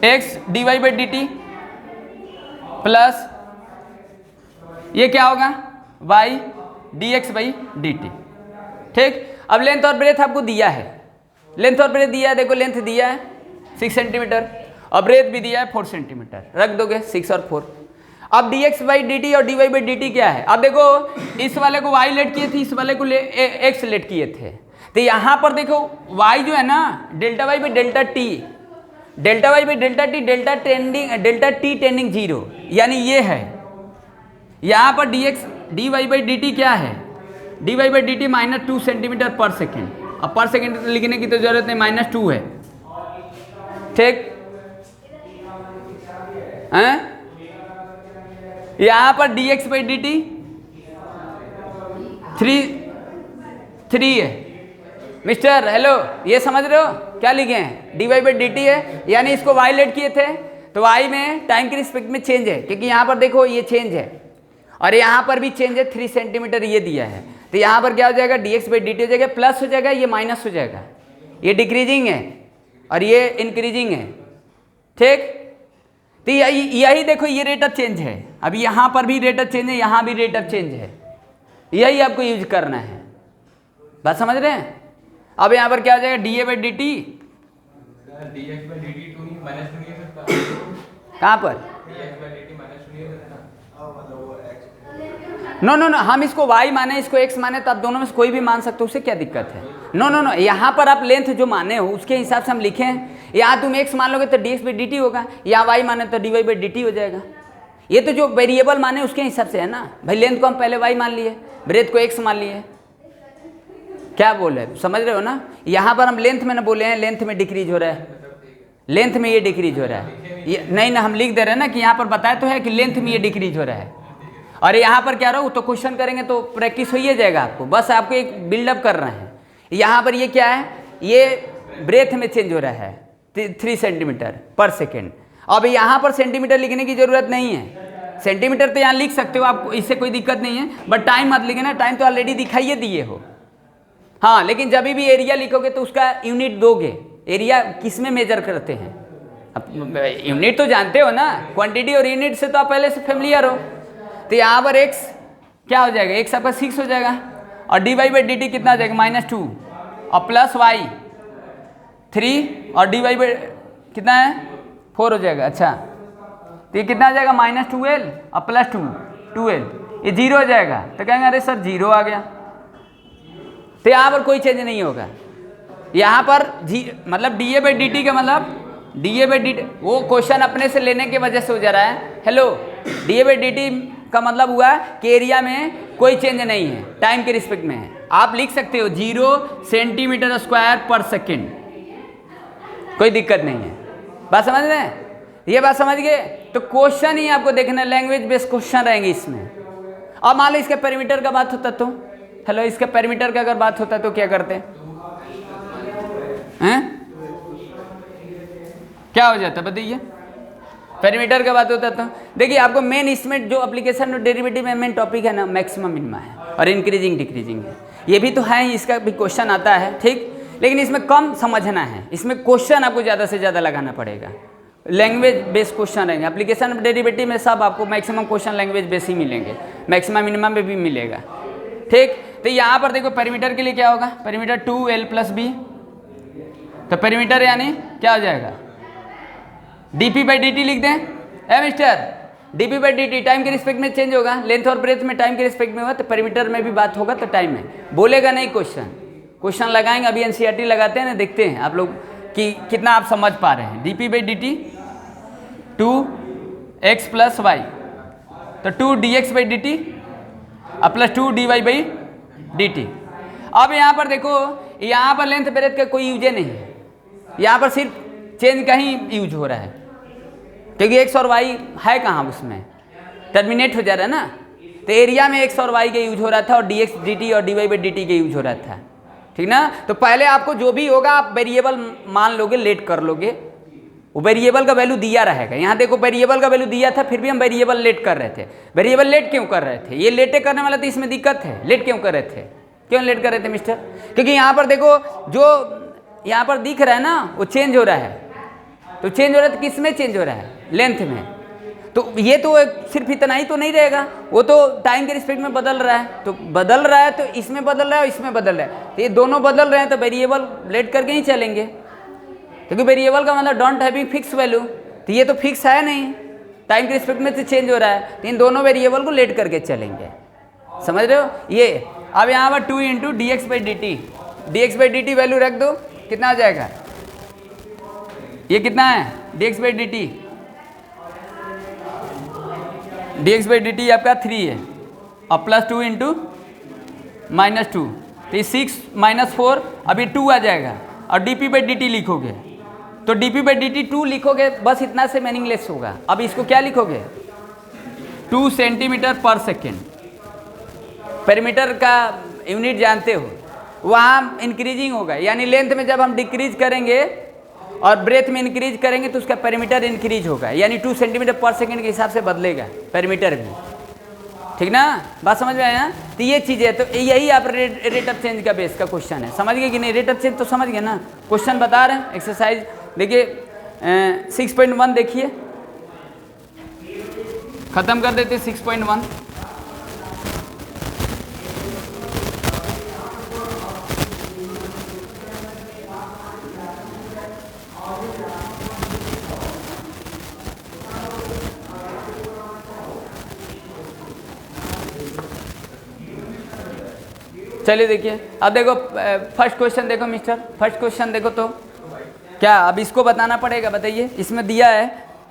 x d y by d t plus ये क्या होगा, y d x by d t, ठीक। अब लेंथ और ब्रेथ आपको दिया है, लेंथ और ब्रेथ दिया है, देखो लेंथ दिया है 6 सेंटीमीटर और ब्रेथ भी दिया है 4 सेंटीमीटर, रख दोगे 6 और 4। अब d x by d t और d y by d t क्या है, अब देखो इस वाले को वाई लेट किए थे, इस वाले को एक्स लेट किए थे, तो यहाँ पर देखो वाई जो है ना, delta y by delta t, delta y by delta t, delta t tending 0, यानी ये है। यहाँ पर d x d y by d t क्या है, d y by d t -2 centimetre per second, अब पर सेकेंड लिखने की तो जरूरत नहीं, -2 है, ठीक है। यहाँ पर d x by d T 3 है। मिस्टर हेलो, ये समझ रहे हो क्या लिखे हैं, d y by d t है, यानी इसको वाई लेट किए थे, तो वाई में टाइम के रिस्पेक्ट में चेंज है, क्योंकि यहाँ पर देखो ये चेंज है और यहाँ पर भी चेंज है, 3 सेंटीमीटर ये दिया है, तो यहाँ पर क्या हो जाएगा, D x by d T हो जाएगा, प्लस हो जाएगा, ये माइनस हो जाएगा, ये डिक्रीजिंग है और ये इंक्रीजिंग है, ठीक। तो यही देखो ये रेट ऑफ चेंज है, अब यहाँ पर भी रेट ऑफ चेंज है, यहाँ भी रेट ऑफ चेंज है, यही आपको यूज करना है, बात समझ रहे हैं। अब यहाँ पर क्या हो जाएगा, D a by d T, कहाँ पर, नो नो नो, हम इसको y माने, इसको x माने, तो आप दोनों में से कोई भी मान सकते हो, उससे क्या दिक्कत है। नो नो नो, यहाँ पर आप लेंथ जो माने हो उसके हिसाब से हम लिखे हैं, यहाँ तुम x मान लोगे तो dx बाई डी टी होगा, यहाँ y माने तो dy बाई डी टी हो जाएगा। ये तो जो वेरिएबल माने उसके हिसाब से है ना भाई, लेंथ को हम पहले y मान लिए, ब्रेथ को x मान लिए, क्या बोल रहे, समझ रहे हो ना। यहाँ पर हम लेंथ में ना बोले हैं, लेंथ में डिक्रीज हो रहा है, लेंथ में ये डिक्रीज हो रहा है, ये नहीं ना, हम लिख दे रहे हैं ना कि यहाँ पर बताया तो है कि लेंथ में ये डिक्रीज हो रहा है, और यहाँ पर क्या रहो, तो क्वेश्चन करेंगे तो प्रैक्टिस हो ही जाएगा आपको, बस आपको एक बिल्डअप कर रहे हैं। यहाँ पर ये क्या है, ये ब्रेथ में चेंज हो रहा है 3 सेंटीमीटर पर सेकेंड। अब यहाँ पर सेंटीमीटर लिखने की जरूरत नहीं है, सेंटीमीटर तो यहाँ लिख सकते हो, आपको इससे कोई दिक्कत नहीं है, बट टाइम मत लिखे ना, टाइम तो ऑलरेडी दिखाइए दिए हो। हाँ, लेकिन जब भी एरिया लिखोगे तो उसका यूनिट दोगे, एरिया किस में मेजर करते हैं, अब यूनिट तो जानते हो ना, क्वांटिटी और यूनिट से तो आप पहले से फेमिलियर हो। तो यहाँ पर x क्या हो जाएगा, x आपका 6 हो जाएगा, और d y by d t कितना हो जाएगा, -2 और प्लस वाई 3 और डी वाई बाई कितना है 4 हो जाएगा। अच्छा, तो ये कितना आ जाएगा, -12 और प्लस 2 12, ये 0 हो जाएगा। तो कहेंगे अरे सर 0 आ गया, तो यहाँ पर कोई चेंज नहीं होगा। यहाँ पर मतलब D a by d T का मतलब D a by d T, वो क्वेश्चन अपने से लेने की वजह से हो जा रहा है। Hello, D a by d T का मतलब हुआ कि एरिया में कोई चेंज नहीं है, टाइम के रिस्पेक्ट में है। आप लिख सकते हो 0 सेंटीमीटर स्क्वायर पर सेकेंड, कोई दिक्कत नहीं है। बात समझ रहे हैं? ये बात समझ गए? तो क्वेश्चन ही आपको देखना, लैंग्वेज बेस्ड क्वेश्चन रहेंगे इसमें। अब मान लो इसके पेरीमीटर का बात होता तो, हेलो, इसके पेरीमीटर का अगर बात होता तो क्या करते हैं? क्या हो जाता बताइए? पेरीमीटर का बात होता तो देखिए, आपको मेन इसमें जो एप्लीकेशन डेरिवेटिव में मेन टॉपिक है ना, मैक्सिमम मिनिमा है और इंक्रीजिंग डिक्रीजिंग है। ये भी तो है, इसका भी क्वेश्चन आता है, ठीक, लेकिन इसमें कम समझना है, इसमें क्वेश्चन आपको ज़्यादा से ज़्यादा लगाना पड़ेगा। लैंग्वेज बेस्ड क्वेश्चन रहेंगे। एप्लीकेशन डेरिवेटिव में सब आपको मैक्सिमम क्वेश्चन लैंग्वेज बेस ही मिलेंगे, मैक्सिमम मिनिमम में भी मिलेगा, ठीक। तो यहाँ पर देखो पेरीमीटर के लिए क्या होगा, पेरीमीटर 2l + b, तो पेरीमीटर यानी क्या हो जाएगा, dp/dt लिख दें। मिस्टर, dp/dt टाइम के रिस्पेक्ट में चेंज होगा, लेंथ और ब्रेथ में टाइम के रिस्पेक्ट में होगा, तो पेरीमीटर में भी बात होगा, तो टाइम में बोलेगा नहीं। क्वेश्चन लगाएंगे, अभी एनसीईआरटी लगाते हैं ना, देखते हैं आप लोग कि कितना आप समझ पा रहे हैं। dp/dt 2x + y, तो 2dx/dt प्लस 2dy/dt। अब यहाँ पर देखो, यहाँ पर लेंथ ब्रेथ का कोई यूज नहीं है, यहाँ पर सिर्फ चेंज का ही यूज हो रहा है, क्योंकि x और y है कहाँ, उसमें टर्मिनेट हो जा रहा है ना। तो एरिया में x और y का यूज हो रहा था और dx/dt और dy/dt का यूज हो रहा था, ठीक ना। तो पहले आपको जो भी होगा आप वेरिएबल मान लोगे, लेट कर लोगे, वो वेरिएबल का वैल्यू दिया रहेगा। यहाँ देखो वेरिएबल का वैल्यू दिया था, फिर भी हम वेरिएबल लेट कर रहे थे। वेरिएबल लेट क्यों कर रहे थे? ये लेटे करने वाला तो इसमें दिक्कत है। लेट क्यों कर रहे थे? क्यों लेट कर रहे थे मिस्टर? क्योंकि यहाँ पर देखो, जो यहाँ पर दिख रहा है ना, वो चेंज हो रहा है। तो चेंज हो रहा है तो किस में चेंज हो रहा है? लेंथ में। तो ये तो सिर्फ इतना ही तो नहीं रहेगा, वो तो टाइम के रिस्पेक्ट में बदल रहा है। तो बदल रहा है तो इसमें बदल रहा है और इसमें बदल रहा है, तो ये दोनों बदल रहे हैं, तो वेरिएबल लेट करके ही चलेंगे, क्योंकि वेरिएबल का मतलब डोंट हैविंग फिक्स वैल्यू। तो ये तो फिक्स है नहीं, टाइम के रिस्पेक्ट में तो चेंज हो रहा है, तो इन दोनों वेरिएबल को लेट करके चलेंगे। समझ रहे हो? ये अब यहाँ पर 2 × dx/dt, dx/dt वैल्यू रख दो, कितना आ जाएगा? ये कितना है dx/dt? dx/dt आपका 3 है और प्लस 2 × -2, तो 6 - 4, अभी 2 आ जाएगा और dp/dt लिखोगे, तो dp/dt 2 लिखोगे, बस इतना से मीनिंगलेस होगा। अब इसको क्या लिखोगे? 2 सेंटीमीटर पर सेकेंड। पेरीमीटर का यूनिट जानते हो, वहाँ इंक्रीजिंग होगा, यानी लेंथ में जब हम डिक्रीज करेंगे और ब्रेथ में इंक्रीज करेंगे तो उसका पेरीमीटर इंक्रीज होगा, यानी 2 सेंटीमीटर पर सेकेंड के हिसाब से बदलेगा पेरीमीटर भी, ठीक ना। बात समझ में आया? तो ये चीज़ है, तो यही आप रेट ऑफ चेंज का बेस का क्वेश्चन है। समझ गए कि नहीं? रेट ऑफ चेंज तो समझ गए ना। क्वेश्चन बता रहे हैं, एक्सरसाइज देखिए 6.1 देखिए, खत्म कर देते 6.1। चलिए देखिए, अब देखो फर्स्ट क्वेश्चन देखो मिस्टर, फर्स्ट क्वेश्चन देखो तो क्या, अब इसको बताना पड़ेगा। बताइए, इसमें दिया है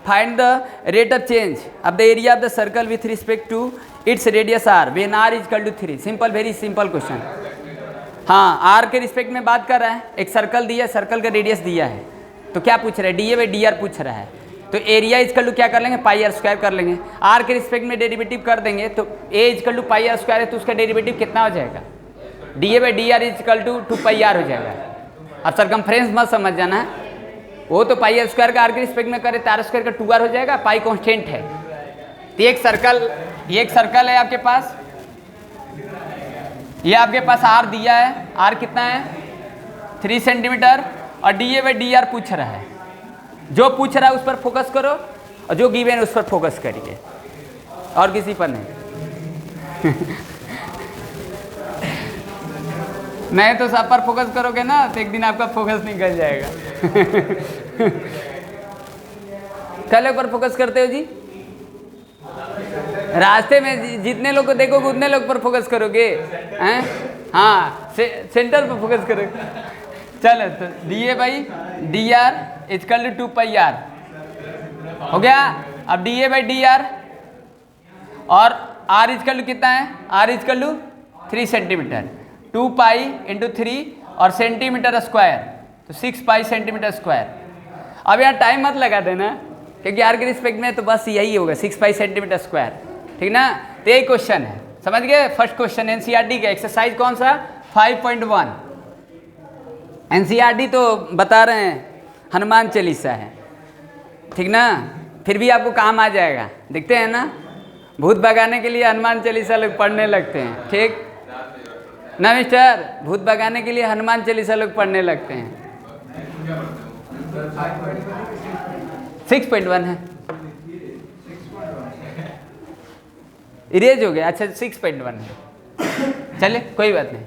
find the rate of change of the area of the circle with respect to its radius r when r equal to 3। Simple, very simple question. हाँ, आर के रिस्पेक्ट में बात कर रहा है, एक सर्कल दिया है, सर्कल का रेडियस दिया है, तो क्या पूछ रहा है? dA/dr पूछ रहा है, तो एरिया इक्वल टू क्या कर लेंगे? πr² कर लेंगे। आर के रिस्पेक्ट में डेरिवेटिव कर देंगे, तो a इक्वल टू πr² है, तो उसका डेरिवेटिव कितना हो जाएगा? dA/dr इक्वल टू 2πr हो जाएगा। अब सरकमफ्रेंस मत समझ जाना है, वो तो πr² का आर के रिस्पेक्ट में करे, r² का 2r हो जाएगा, पाई कॉन्स्टेंट है। तो एक सर्कल है आपके पास, ये आपके पास आर दिया है, आर कितना है? 3 सेंटीमीटर, और dA/dr पूछ रहा है। जो पूछ रहा है उस पर फोकस करो, और जो गिवन है उस पर फोकस करिए, और किसी पर नहीं। नहीं तो सब पर फोकस करोगे ना, तो एक दिन आपका फोकस निकल जाएगा। कल पर फोकस करते हो जी? रास्ते में जितने लोग को देखोगे उतने लोग पर फोकस करोगे हैं? हाँ, सेंटर पर फोकस करोगे। चलो, तो dA/dr इक्वल टू 2πr हो गया। अब dA/dr और आर इजकल टू कितना है, r equal to 3 centimetre, 2 pi into 3 और सेंटीमीटर स्क्वायर तो 6 पाई सेंटीमीटर स्क्वायर। अब यहाँ टाइम मत लगा देना क्योंकि आर के रिस्पेक्ट में तो बस यही होगा 6 पाई सेंटीमीटर स्क्वायर, ठीक ना। तो यही क्वेश्चन है, समझ गए। फर्स्ट क्वेश्चन एनसीईआरटी का एक्सरसाइज कौन सा 5.1। एनसीईआरटी तो बता रहे हैं हनुमान चालीसा है, ठीक ना, फिर भी आपको काम आ जाएगा। देखते हैं ना, भूत भगाने के लिए हनुमान चालीसा लोग पढ़ने लगते हैं, ठीक ना मिस्टर। भूत भगाने के लिए हनुमान चालीसा लोग पढ़ने लगते हैं। 6.1 है, इरेज हो गया। अच्छा 6.1 है, चलिए कोई बात नहीं।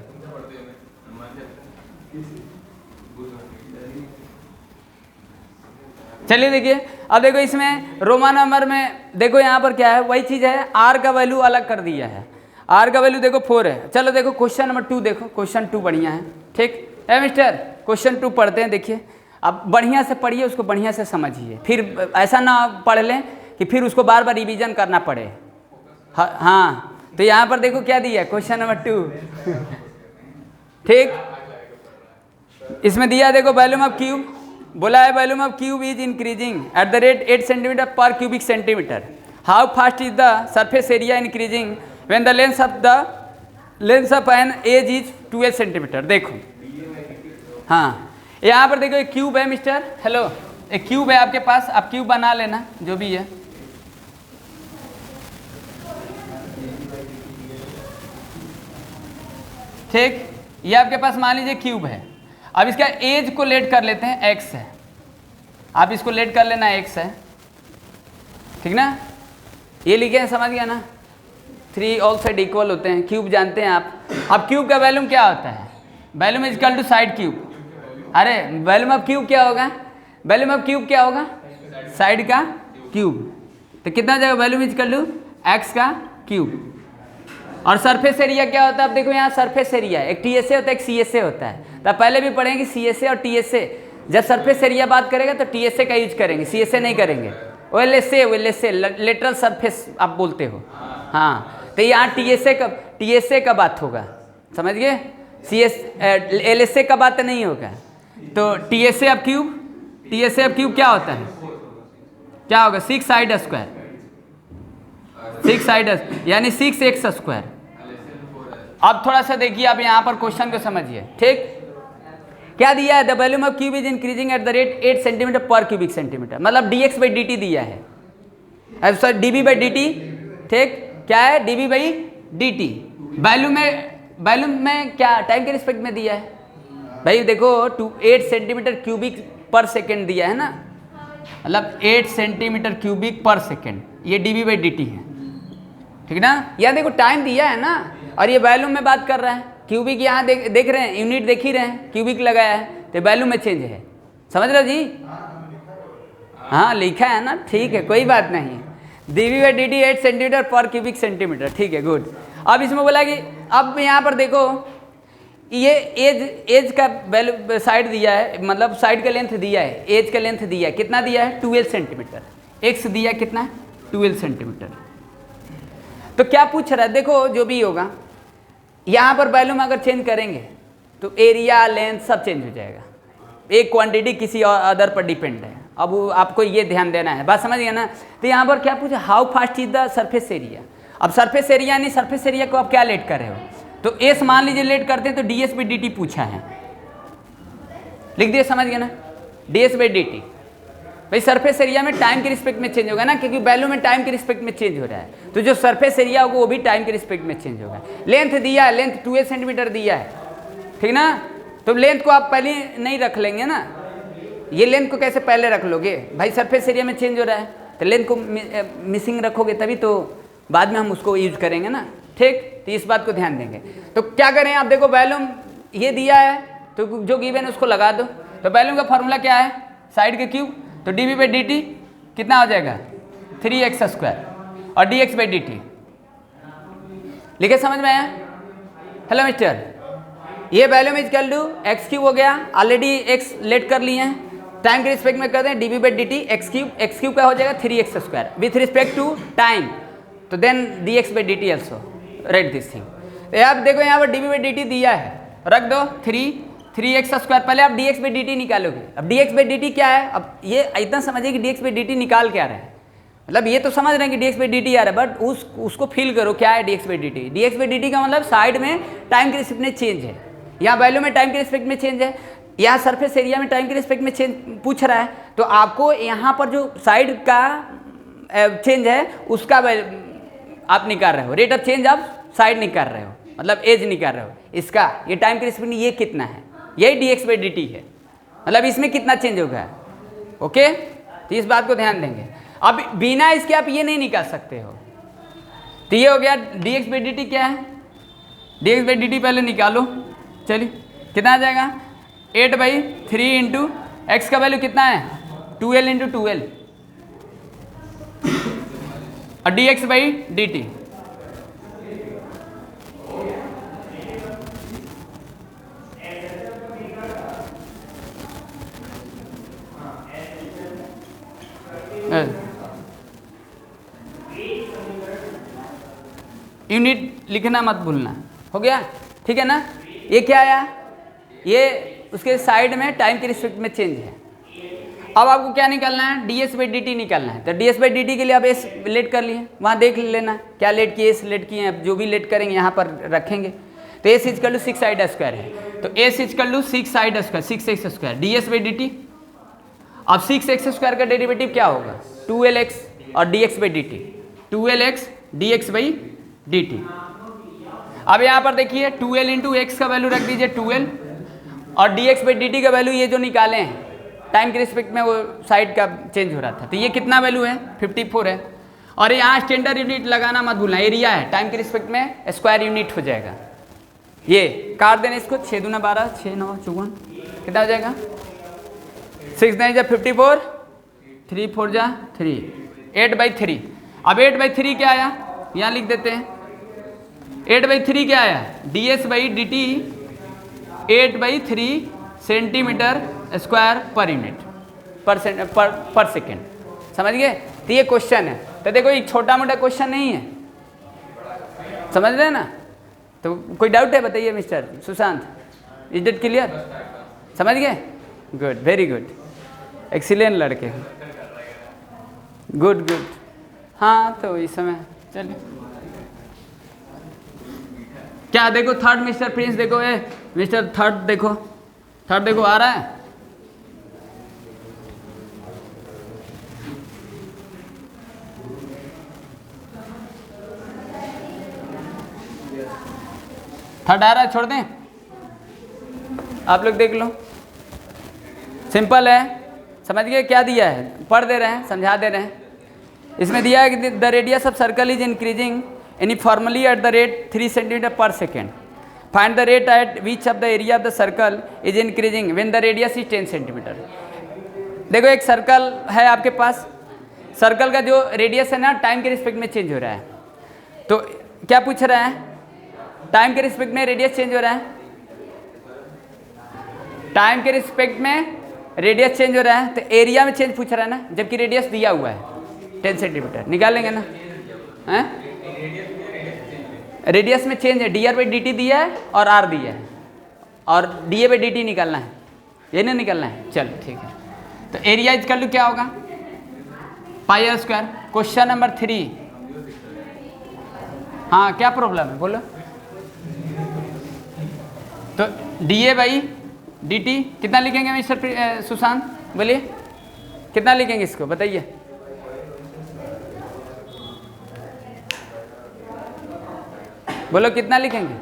चलिए देखिए, अब देखो इसमें रोमन नंबर में देखो यहाँ पर क्या है, वही चीज़ है, आर का वैल्यू अलग कर दिया है। आर का वैल्यू देखो 4 है। चलो देखो क्वेश्चन नंबर 2 देखो, क्वेश्चन 2 बढ़िया है, ठीक है मिस्टर। क्वेश्चन 2 पढ़ते हैं, देखिए अब बढ़िया से पढ़िए, उसको बढ़िया से समझिए, फिर ऐसा ना पढ़ लें कि फिर उसको बार बार रिवीजन करना पड़े। हाँ तो यहाँ पर देखो क्या दिया है, क्वेश्चन नंबर 2 ठीक। इसमें दिया देखो वॉल्यूम ऑफ क्यूब, बोला है volume of cube is increasing at the rate 8 centimetre per cubic centimetre. How fast is the surface area increasing when the length of an edge is 12 centimetre. देखो हाँ यहाँ पर देखो एक क्यूब है मिस्टर, हेलो एक क्यूब है आपके पास, आप क्यूब बना लेना जो भी है। ठीक, ये आपके पास मान लीजिए क्यूब है। अब इसका एज को लेट कर लेते हैं, x है, आप इसको लेट कर लेना x है, ठीक ना। ये लिखे हैं, समझ गया ना, 3 ऑल साइड इक्वल होते हैं, क्यूब जानते हैं आप। अब क्यूब का वैल्यूम क्या होता है, volume is equal to side cube. अरे वैल्यूम ऑफ क्यूब क्या होगा, वैल्यूम ऑफ क्यूब क्या होगा, साइड का क्यूब। तो कितना जाएगा, volume is equal to x का क्यूब। और सरफेस एरिया क्या होता है, अब देखो यहाँ सरफेस एरिया एक टीएसए होता है, एक सीएसए होता है। तो पहले भी पढ़ेंगे सीएसए और टीएसए। जब सरफेस एरिया बात करेगा तो टीएसए का यूज करेंगे, सीएसए नहीं करेंगे। ओएलएसए लेटरल सरफेस आप बोलते हो। हाँ तो यहाँ टीएसए का बात होगा, समझ गए। एलएसए का बात नहीं होगा। तो टीएसए ऑफ क्यूब क्या होता है, क्या होगा 6 साइड स्क्वायर, 6 साइड यानी 6x स्क्वायर। अब थोड़ा सा देखिए, आप यहाँ पर क्वेश्चन को समझिए, ठीक। क्या दिया है, the volume of cube is increasing at the rate 8 centimetre per cubic centimetre, मतलब dx बाई dt दिया है, अब सर dv बाई dt, ठीक। क्या है dv बाई dt। वॉल्यूम में क्या टाइम के रिस्पेक्ट में दिया है भाई, देखो 8 सेंटीमीटर क्यूबिक पर सेकेंड दिया है ना, मतलब 8 सेंटीमीटर क्यूबिक पर सेकेंड, ये dv बाई dt है, ठीक ना। यहाँ देखो टाइम दिया है ना, और ये वैल्यूम में बात कर रहा है। क्यूबिक यहाँ देख रहे हैं, यूनिट देख ही रहे हैं, क्यूबिक लगाया है तो वैल्यूम में चेंज है, समझ रहे हो जी। हाँ लिखा है ना, ठीक है कोई बात नहीं। dv by dt 8 centimetre per cubic centimetre, ठीक है गुड। अब इसमें बोला कि अब यहाँ पर देखो ये एज का वैल्यू साइड दिया है, मतलब साइड का लेंथ दिया है, एज का लेंथ दिया है, कितना दिया है 12 सेंटीमीटर, एक्स दिया कितना है 12 सेंटीमीटर। तो क्या पूछ रहा है, देखो जो भी होगा यहाँ पर वैल्यूम अगर चेंज करेंगे तो एरिया लेंथ सब चेंज हो जाएगा, एक क्वांटिटी किसी और अदर पर डिपेंड है। अब आपको ये ध्यान देना है, बात समझ गया ना। तो यहाँ पर क्या पूछा, how fast is the surface area. अब सरफेस एरिया यानी सरफेस एरिया को आप क्या लेट कर रहे हो, तो एस मान लीजिए लेट करते हैं तो ds बाई dt पूछा है, लिख दिए, समझ गया ना, ds बाई dt। भाई सरफेस एरिया में टाइम के रिस्पेक्ट में चेंज होगा ना, क्योंकि वैल्यू में टाइम के रिस्पेक्ट में चेंज हो रहा है, तो जो सरफेस एरिया होगा वो भी टाइम के रिस्पेक्ट में चेंज होगा। लेंथ दिया है, लेंथ 12 सेंटीमीटर दिया है, ठीक ना। तो लेंथ को आप पहले नहीं रख लेंगे ना, ये लेंथ को कैसे पहले रख लोगे भाई, सरफेस एरिया में चेंज हो रहा है तो लेंथ को मिसिंग रखोगे तभी तो बाद में हम उसको यूज करेंगे ना, ठीक। तो इस बात को ध्यान देंगे। तो क्या करें, आप देखो वैल्यूम ये दिया है तो जो गिवन है उसको लगा दो। तो वैल्यूम का फॉर्मूला क्या है, साइड के क्यूब, तो dv बाई dt कितना हो जाएगा 3x स्क्वायर और dx बाई dt, लिखे समझ में आया। हेलो मिस्टर, ये volume is equal to x cube हो गया, ऑलरेडी x लेट कर लिए हैं, टाइम के रिस्पेक्ट में करते हैं dv by dt, x cube का हो जाएगा 3x square with respect to time. तो then dx by dt also right this thing. तो आप देखो यहाँ पर dv by dt दिया है, रख दो 3x स्क्वायर। पहले आप dx by dt निकालोगे। अब dx by dt क्या है, अब ये इतना समझिए कि dx by dt निकाल क्या रहे हैं, मतलब ये तो समझ रहे हैं कि dx by dt आ रहा है, बट उसको फील करो क्या है dx by dt। dx by dt का मतलब साइड में टाइम के रिस्पेक्ट में चेंज है, यहाँ वैल्यू में टाइम के रिस्पेक्ट में चेंज है, यहाँ सरफेस एरिया में टाइम के रिस्पेक्ट में चेंज पूछ रहा है। तो आपको यहाँ पर जो साइड का चेंज है उसका आप निकाल रहे हो, रेट ऑफ चेंज आप साइड निकाल रहे हो, मतलब एज निकाल रहे हो इसका, ये टाइम के रिस्पेक्ट में ये कितना है, यही dx by dt है, मतलब इसमें कितना चेंज होगा। ओके, तो इस बात को ध्यान देंगे। अब बिना इसके आप ये नहीं निकाल सकते हो। तो ये हो गया dx by dt क्या है, dx by dt पहले निकालो। चलिए कितना आ जाएगा 8/3 इंटू एक्स का वैल्यू कितना है 12 इंटू 12 और dx by dt। यूनिट लिखना मत भूलना, हो गया ठीक है ना। ये क्या आया, ये उसके साइड में टाइम के रिस्पेक्ट में चेंज है। अब आपको क्या निकालना है, ds by dt निकालना है। तो ds by dt के लिए आप s लेट कर लिए, वहाँ देख लेना क्या लेट किए, s लेट किए हैं, जो भी लेट करेंगे यहाँ पर रखेंगे। तो s इज कल टू 6i² है, तो s इज कल to 6i², 6x² ds by dt। अब 6x² का डेरिवेटिव क्या होगा 12x और dx by dt, 12x dx by dt। अब यहाँ पर देखिए 12 इंटू एक्स का वैल्यू रख दीजिए 12 और dx by dt का वैल्यू ये जो निकाले हैं टाइम के रिस्पेक्ट में वो साइड का चेंज हो रहा था, तो ये कितना वैल्यू है 54 है। और यहाँ स्टैंडर्ड यूनिट लगाना मत भूलना, एरिया है टाइम के रिस्पेक्ट में स्क्वायर यूनिट हो जाएगा। ये काट देना इसको, 6 दूना 12, 6 9 54 कितना हो जाएगा 6 9 जा 54, 3 4 जा 3, 8/3। अब 8/3 क्या आया, यहाँ लिख देते हैं 8/3 क्या आया ds by dt 8/3 centimetre square per unit पर सेकेंड। समझ गए। तो ये क्वेश्चन है, तो देखो एक छोटा मोटा क्वेश्चन नहीं है, समझ रहे हैं ना। तो कोई डाउट है बताइए mister Sushant, is it clear, समझ गए। गुड, वेरी गुड, एक्सीलेंट लड़के, गुड गुड। हाँ तो इस समय चलिए क्या देखो थर्ड मिस्टर प्रिंस देखो, ए मिस्टर थर्ड देखो, थर्ड देखो आ रहा है। थर्ड आ रहा है, छोड़ दें आप लोग देख लो, सिंपल है, समझ गए क्या दिया है, पढ़ दे रहे हैं, समझा दे रहे हैं। इसमें दिया है कि the radius of circle is increasing uniformly at the rate 3 centimeter per second. Find the rate at which of the area of the circle is increasing when the radius is 10 centimeter. देखो एक सर्कल है आपके पास, सर्कल का जो रेडियस है ना टाइम के रिस्पेक्ट में चेंज हो रहा है। तो क्या पूछ रहा है, टाइम के रिस्पेक्ट में रेडियस चेंज हो रहा है, टाइम के रिस्पेक्ट में रेडियस चेंज हो रहा है, तो एरिया में चेंज पूछ रहा है ना, जबकि रेडियस दिया हुआ है 10 सेंटीमीटर। निकालेंगे ना, हैं रेडियस में चेंज है, dr by dt दिया है और r दिया है, और dA by dt निकालना है, ये नहीं निकालना है। चल ठीक है, तो एरिया इज कर लो क्या होगा पाई स्क्वायर। क्वेश्चन नंबर 3, हाँ क्या प्रॉब्लम है बोलो। तो dA by dt कितना लिखेंगे मिस्टर सुशांत, बोलिए कितना लिखेंगे इसको बताइए। बोलो कितना लिखेंगे,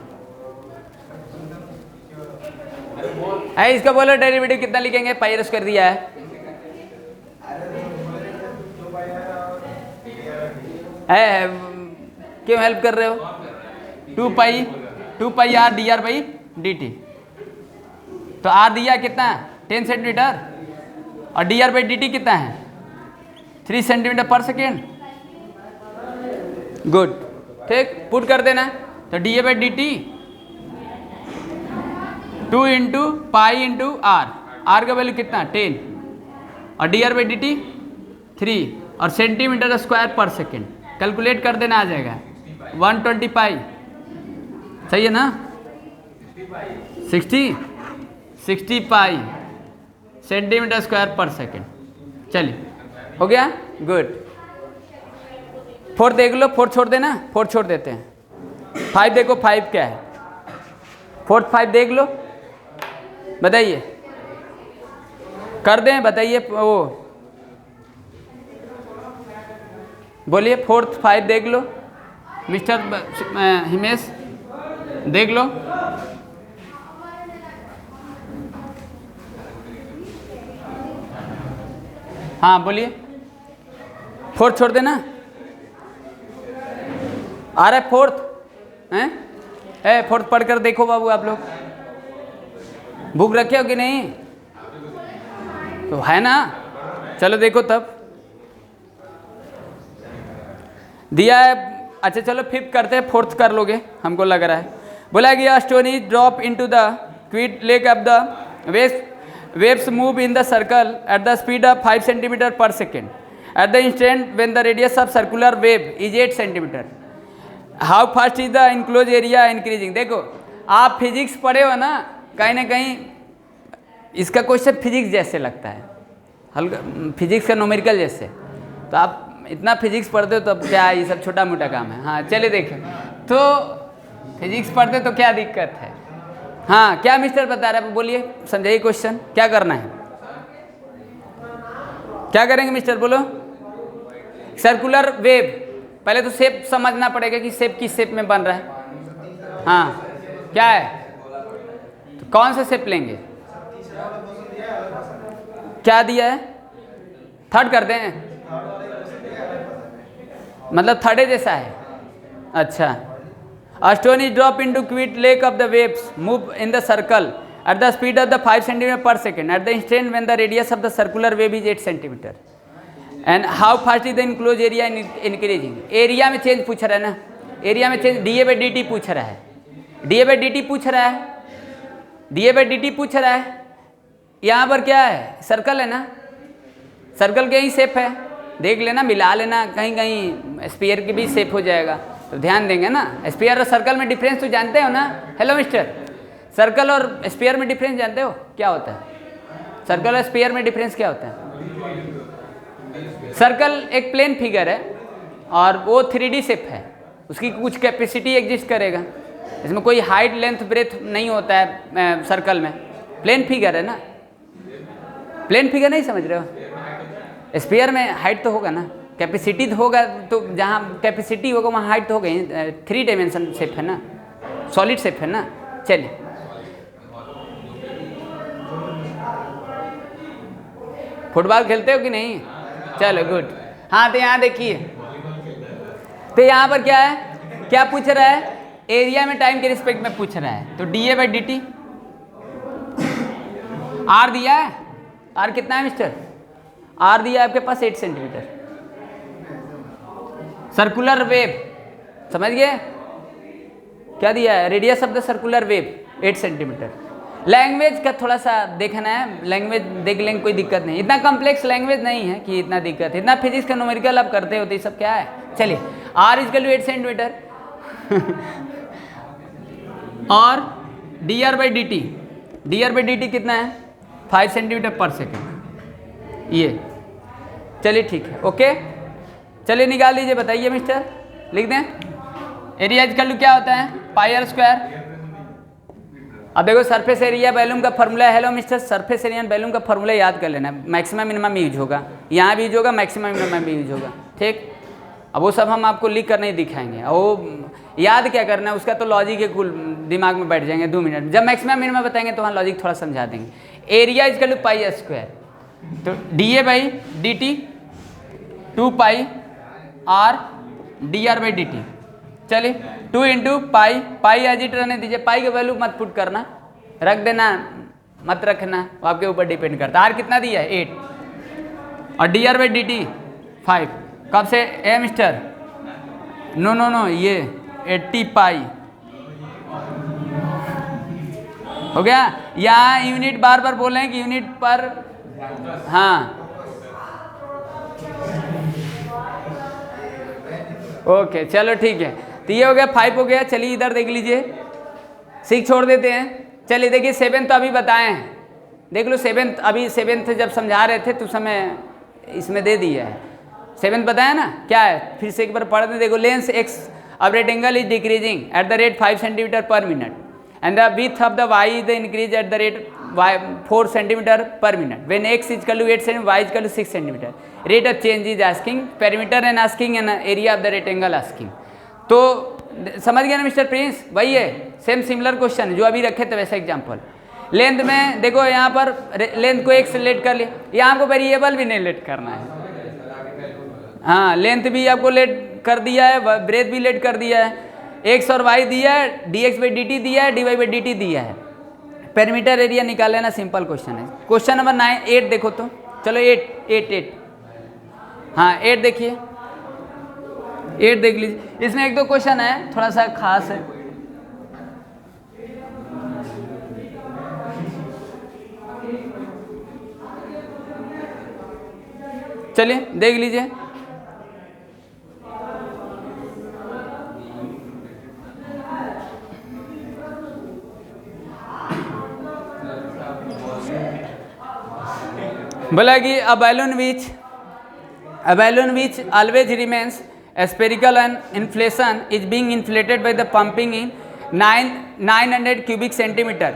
है इसका बोलो डेरिवेटिव कितना लिखेंगे, पाई स्क्वायर दिया है, क्यों हेल्प कर रहे हो। 2 पाई r dr by dt, तो r दिया कितना 10 सेंटीमीटर और dr by dt कितना है 3 सेंटीमीटर पर सेकेंड। गुड, ठीक, पुट कर देना। तो dA by dt 2 into pi into r का वैल्यू कितना 10 और dr by dt 3 और सेंटीमीटर स्क्वायर पर सेकेंड। कैलकुलेट कर देना, आ जाएगा 120 पाई, सही है ना? 60 पाई सेंटीमीटर स्क्वायर पर सेकेंड। चलिए हो गया, गुड। 4 देख लो, 4 छोड़ देना, 4 छोड़ देते हैं। 5 देखो, 5 क्या है? 4 5 देख लो, बताइए, कर दें, बताइए, वो बोलिए। 4 5 देख लो मिस्टर हिमेश, देख लो। हाँ बोलिए। 4 छोड़ देना, आ रहा है 4th हैं? 4th पढ़कर देखो बाबू, आप लोग भूख रखे हो कि नहीं? तो है ना, चलो देखो तब दिया है। अच्छा चलो 5th करते हैं, 4th कर लोगे हमको लग रहा है। बोला गया stone is drop into the quiet lake of the waves move in the circle at the speed of 5 centimeter per second at the instant when the radius of circular wave is 8 centimeter. How fast is the enclosed area increasing? देखो आप फिजिक्स पढ़े हो ना, कहीं ना कहीं इसका क्वेश्चन फिजिक्स जैसे लगता है, हल्का फिजिक्स का न्यूमेरिकल जैसे। तो आप इतना फिजिक्स पढ़ते हो तो अब क्या, ये सब छोटा मोटा काम है। हाँ चलिए देखें, तो फिजिक्स पढ़ते तो क्या दिक्कत है? हाँ क्या मिस्टर बता रहे हैं, बोलिए, समझाइए क्वेश्चन, क्या करना है? क्या करेंगे मिस्टर, बोलो। सर्कुलर वेव, पहले तो शेप समझना पड़ेगा कि शेप किस शेप में बन रहा है। हाँ क्या है, तो कौन सा शेप लेंगे? क्या दिया है? 3rd कर दें, मतलब 3rd जैसा है। अच्छा, a stone is dropped into quiet lake of the waves move in the circle at the speed of the 5 centimeter per second at the instant when the radius of the circular wave is 8 centimeter. And how fast is the enclosed area increasing? Area में चेंज पूछ रहा है ना, एरिया में चेंज da/dt पूछ रहा है, da/dt पूछ रहा है, da/dt पूछ रहा है। यहाँ पर क्या है, सर्कल है ना, सर्कल के ही शेप है, देख लेना, मिला लेना, कहीं कहीं स्फीयर की भी शेप हो जाएगा, तो ध्यान देंगे ना। स्फीयर और सर्कल में डिफरेंस तो जानते हो ना? हेलो मिस्टर, सर्कल और स्फीयर में डिफरेंस जानते हो क्या होता है? सर्कल और स्फीयर में डिफरेंस क्या होता है? सर्कल एक प्लेन फिगर है और वो 3D शेप है, उसकी कुछ कैपेसिटी एग्जिस्ट करेगा, इसमें कोई हाइट लेंथ ब्रेथ नहीं होता है सर्कल में, प्लेन फिगर है ना। प्लेन फिगर नहीं समझ रहे हो? स्फीयर में हाइट तो होगा ना, कैपेसिटी तो होगा, तो जहाँ कैपेसिटी होगा वहाँ हाइट तो होगा ही। 3 डायमेंशन शेप है ना, सॉलिड शेप है ना। चलिए फुटबॉल खेलते हो कि नहीं? चलो गुड। हाँ तो यहाँ देखिए, तो यहाँ पर क्या है, क्या पूछ रहा है? एरिया में टाइम के रिस्पेक्ट में पूछ रहा है, तो da/dt। r दिया है, r कितना है मिस्टर? r दिया है आपके पास 8 सेंटीमीटर। सर्कुलर वेव, समझ गए क्या दिया है? Radius of the circular wave 8 centimetre. Language का थोड़ा सा देखना है, लैंग्वेज देख लेंगे, कोई दिक्कत नहीं, इतना कॉम्प्लेक्स लैंग्वेज नहीं है कि इतना दिक्कत है, इतना फिजिक्स का न्यूमेरिकल आप करते हो तो ये सब क्या है। चलिए r = 8 सेंटीमीटर और dr/dt कितना है? 5 सेंटीमीटर पर सेकेंड। ये चलिए ठीक है, ओके। चलिए निकाल लीजिए, बताइए मिस्टर, लिख दें। एरिया इक्वल क्या होता है? πr²। अब देखो सरफेस एरिया वैल्यूम का फॉर्मूला है। Hello mister, surface area volume का फॉर्मूला याद कर लेना, मैक्सिमम मिनिमम यूज होगा, यहाँ भी यूज होगा, मैक्सिमम मिनिमम भी यूज होगा, ठीक। अब वो सब हम आपको लिख कर नहीं दिखाएंगे, वो याद क्या करना है उसका, तो लॉजिक के कुल दिमाग में बैठ जाएंगे 2 मिनट। जब मैक्सिमम मिनिमम बताएंगे तो वहाँ लॉजिक थोड़ा समझा देंगे। एरिया इक्वल टू πr², तो da/dt 2πr dr/dt। चलिए 2 × पाई एज इट रहने दीजिए, पाई का वैल्यू मत पुट करना, रख देना, मत रखना, वो आपके ऊपर डिपेंड करता है। r कितना दिया है? 8 और dr/dt 5। कब से ए मिस्टर? नो ये 80 पाई हो गया। यहाँ यूनिट बार बार बोल रहे हैं कि यूनिट पर, हाँ ओके चलो ठीक है, तो ये हो गया 5 हो गया। चलिए इधर देख लीजिए, 6 छोड़ देते हैं। चलिए देखिए 7 तो अभी बताए हैं, देख लो 7 अभी 7 जब समझा रहे थे तो समय इसमें दे दिया है। 7 बताया ना क्या है, फिर से एक बार पढ़ दें। देखो लेंस एक्स अब rectangle is decreasing at the rate 5 centimetre per minute and the width of the y is the increase at the rate 4 centimetre per minute when x is equal to 8 centimetre y is equal to 6 centimetre. Rate of change is asking perimeter and asking and area of the rectangle asking. तो समझ गया ना मिस्टर प्रिंस, वही है, सेम सिमिलर क्वेश्चन जो अभी रखे थे वैसे एग्जाम्पल। लेंथ में देखो यहाँ पर लेंथ को एक से लेट कर लिया, यहाँ आपको वेरिएबल भी नहीं लेट करना है। हाँ लेंथ भी आपको लेट कर दिया है, ब्रेथ भी लेट कर दिया है, एक्स और वाई दिया है, dx बाई dt दिया है, dy बाई dt दिया है। पेरीमीटर एरिया निकाल लेना, सिंपल क्वेश्चन है। क्वेश्चन नंबर 8 देखो तो, चलो 8 हाँ 8 देखिए, 8 देख लीजिए। इसमें 1-2 क्वेश्चन है थोड़ा सा खास है। चलिए देख लीजिए। बोला कि a balloon which always remains spherical and inflation is being inflated by the pumping in 900 cubic centimeter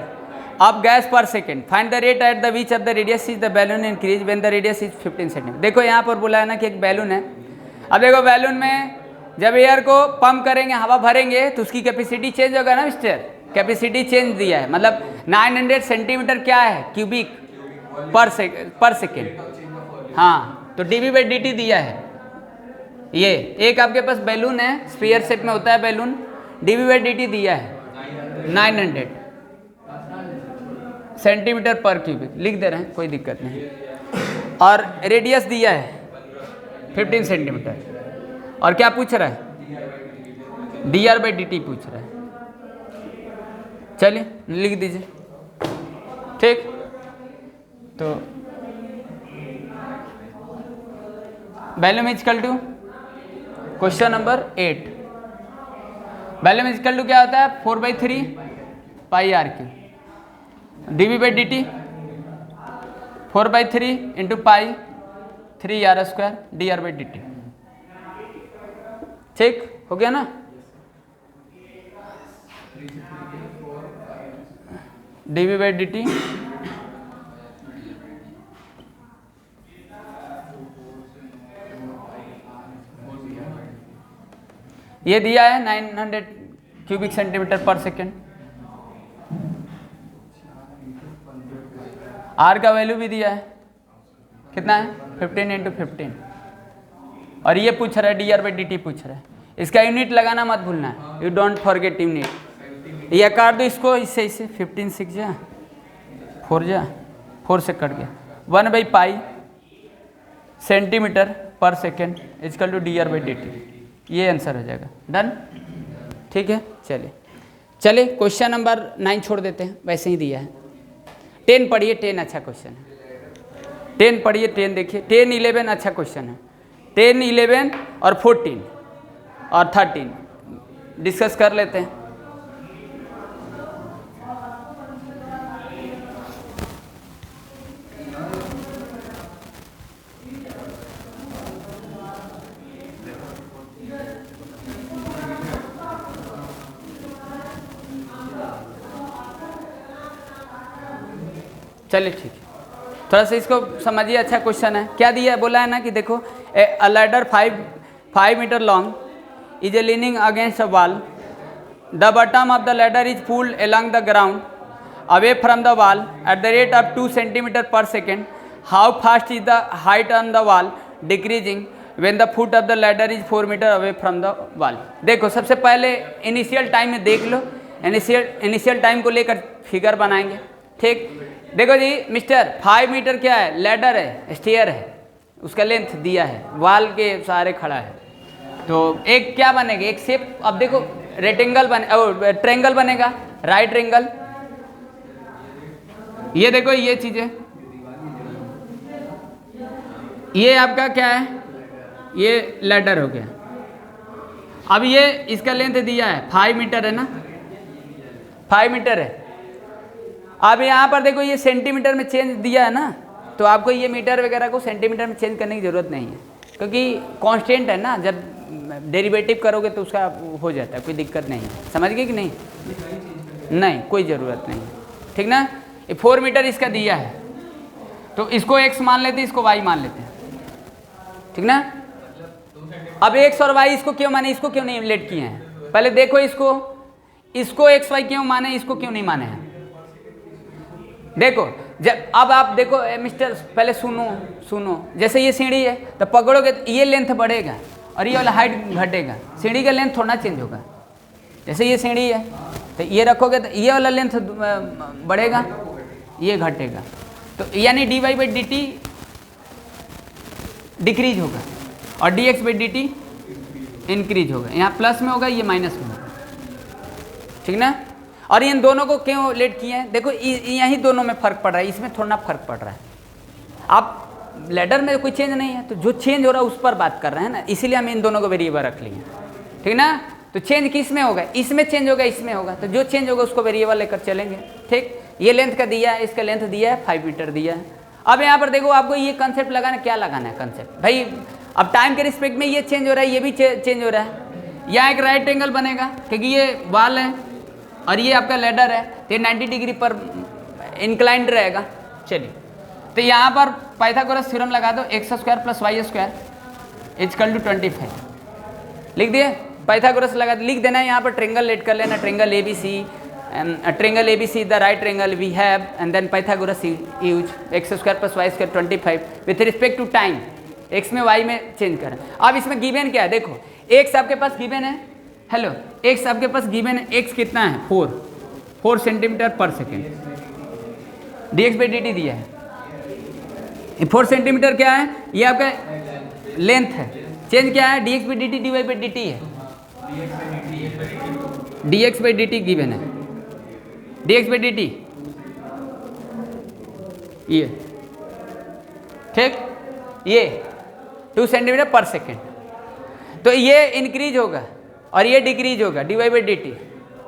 of gas per second. Find the rate at the which of the radius is the balloon increase when the radius is 15 centimeter. देखो यहाँ पर बोला है ना कि एक बैलून है। अब देखो बैलून में जब एयर को पंप करेंगे, हवा भरेंगे तो उसकी कैपेसिटी चेंज होगा ना मिस्टर, कैपेसिटी चेंज दिया है, मतलब 900 सेंटीमीटर क्या है क्यूबिक पर सेकेंड। हाँ तो dv बाई dt दिया है। ये एक आपके पास बैलून है, स्फीयर शेप में होता है बैलून, dv बाई dt दिया है 900 सेंटीमीटर पर क्यूबिक, लिख दे रहे हैं कोई दिक्कत नहीं। और रेडियस दिया है 15 सेंटीमीटर। और क्या पूछ रहा है, dr बाई dt पूछ रहा है। चलिए लिख दीजिए, ठीक। तो volume equal to question number 8, volume equal to क्या होता है 4/3 pi r cube, d v by d t 4/3 into pi 3r² d r by d t. ठीक हो गया ना। D v by d t ये दिया है 900 cubic centimetre per second. R का वैल्यू भी दिया है, कितना है 15 इंटू 15। और ये पूछ रहा है D r by d T पूछ रहा है। इसका यूनिट लगाना मत भूलना है, यू डोंट फॉरगेट यूनिट। ये काट दो इसको, इससे 15 6 जा 4 जा 4 से कट गया 1/पाई centimetre per second equal to d r by d t. ये आंसर हो जाएगा, डन। ठीक है चलिए क्वेश्चन नंबर 9 छोड़ देते हैं, वैसे ही दिया है। 10 पढ़िए, 10 अच्छा क्वेश्चन है। 10 पढ़िए, 10 देखिए, 10 11 अच्छा क्वेश्चन है। 10 11 और 14 और 13 डिस्कस कर लेते हैं। चलिए ठीक है, थोड़ा सा इसको समझिए, अच्छा क्वेश्चन है। क्या दिया है, बोला है ना कि देखो a ladder 5 metre long is a leaning against a wall, the bottom of the ladder is pulled along the ground away from the wall at the rate of 2 centimetre per second. How fast is the height on the wall decreasing when the foot of the ladder is 4 metre away from the wall. देखो सबसे पहले इनिशियल टाइम में देख लो, इनिशियल टाइम को लेकर फिगर बनाएंगे। ठीक, देखो जी मिस्टर 5 मीटर क्या है, लैडर है, स्टेयर है, उसका लेंथ दिया है, वॉल के सहारे खड़ा है। तो एक क्या बनेगा, एक शेप, अब देखो रेक्टेंगल बने, ट्रायंगल बनेगा, राइट ट्रायंगल। ये देखो ये चीजें, ये आपका क्या है, ये लैडर हो गया, अब ये इसका लेंथ दिया है 5 मीटर है ना, 5 मीटर है। अब यहाँ पर देखो ये सेंटीमीटर में चेंज दिया है ना, तो आपको ये मीटर वगैरह को सेंटीमीटर में चेंज करने की ज़रूरत नहीं है, क्योंकि कांस्टेंट है ना, जब डेरिवेटिव करोगे तो उसका हो जाता है, कोई दिक्कत नहीं है। समझ गए कि नहीं? नहीं, कोई ज़रूरत नहीं, ठीक ना। ये 4 मीटर इसका दिया है, तो इसको x मान लेते हैं, इसको y मान लेते हैं, ठीक ना। अब x और y इसको क्यों माने, इसको क्यों नहीं लेट किए हैं? पहले देखो इसको x y क्यों माने, इसको क्यों नहीं माने हैं? देखो जब अब आप देखो मिस्टर, पहले सुनो, जैसे ये सीढ़ी है तो पकड़ोगे तो ये लेंथ बढ़ेगा और ये वाला हाइट घटेगा, सीढ़ी का लेंथ थोड़ा चेंज होगा। जैसे ये सीढ़ी है तो ये रखोगे तो ये वाला लेंथ बढ़ेगा, ये घटेगा, तो यानी dy by d T decrease होगा और dx by d T increase होगा। यहाँ प्लस में होगा, ये माइनस में होगा, ठीक ना। और इन दोनों को क्यों लेट किए हैं? देखो यहीं दोनों में फ़र्क पड़ रहा है, इसमें थोड़ा फर्क पड़ रहा है। आप लेडर में कोई चेंज नहीं है, तो जो चेंज हो रहा है उस पर बात कर रहे हैं ना, इसीलिए हम इन दोनों को वेरिएबल रख लिए, ठीक ना। तो चेंज किस में होगा? इसमें चेंज होगा, इसमें होगा, तो जो चेंज होगा उसको वेरिएबल लेकर चलेंगे, ठीक। ये लेंथ का दिया है, इसका लेंथ दिया है 5 मीटर दिया है। अब यहाँ पर देखो आपको ये कंसेप्ट लगाना, क्या लगाना है कंसेप्ट भाई? अब टाइम के रिस्पेक्ट में ये चेंज हो रहा है, ये भी चेंज हो रहा है। यहाँ एक राइट एंगल बनेगा क्योंकि ये वाल है और ये आपका लेडर है, तो ये 90 डिग्री पर इंक्लाइंड रहेगा। चलिए, तो यहाँ पर पाइथागोरस थ्योरम लगा दो, x square plus y square equal to 25 लिख दिए। पाइथागोरस लगा लिख देना है, यहाँ पर ट्रेंगल लेट कर लेना, triangle A B C, triangle A B C the right triangle we have, and then Pythagoras use x square plus y square 25 with respect to time, x में y में चेंज करें। अब इसमें गिवन क्या है? देखो x आपके पास गिवन है, हेलो x आपके पास गिवन है, x कितना है? 4 centimetre per second, dx by d T दिया है। 4 सेंटीमीटर क्या है? ये आपका लेंथ है। चेंज क्या है? dx by d T dy by d t है, dx by d T given है, dx बाई डी टी ये, ठीक, ये 2 सेंटीमीटर पर सेकेंड। तो ये इंक्रीज होगा और ये डिक्रीज होगा, dy बाई डी टी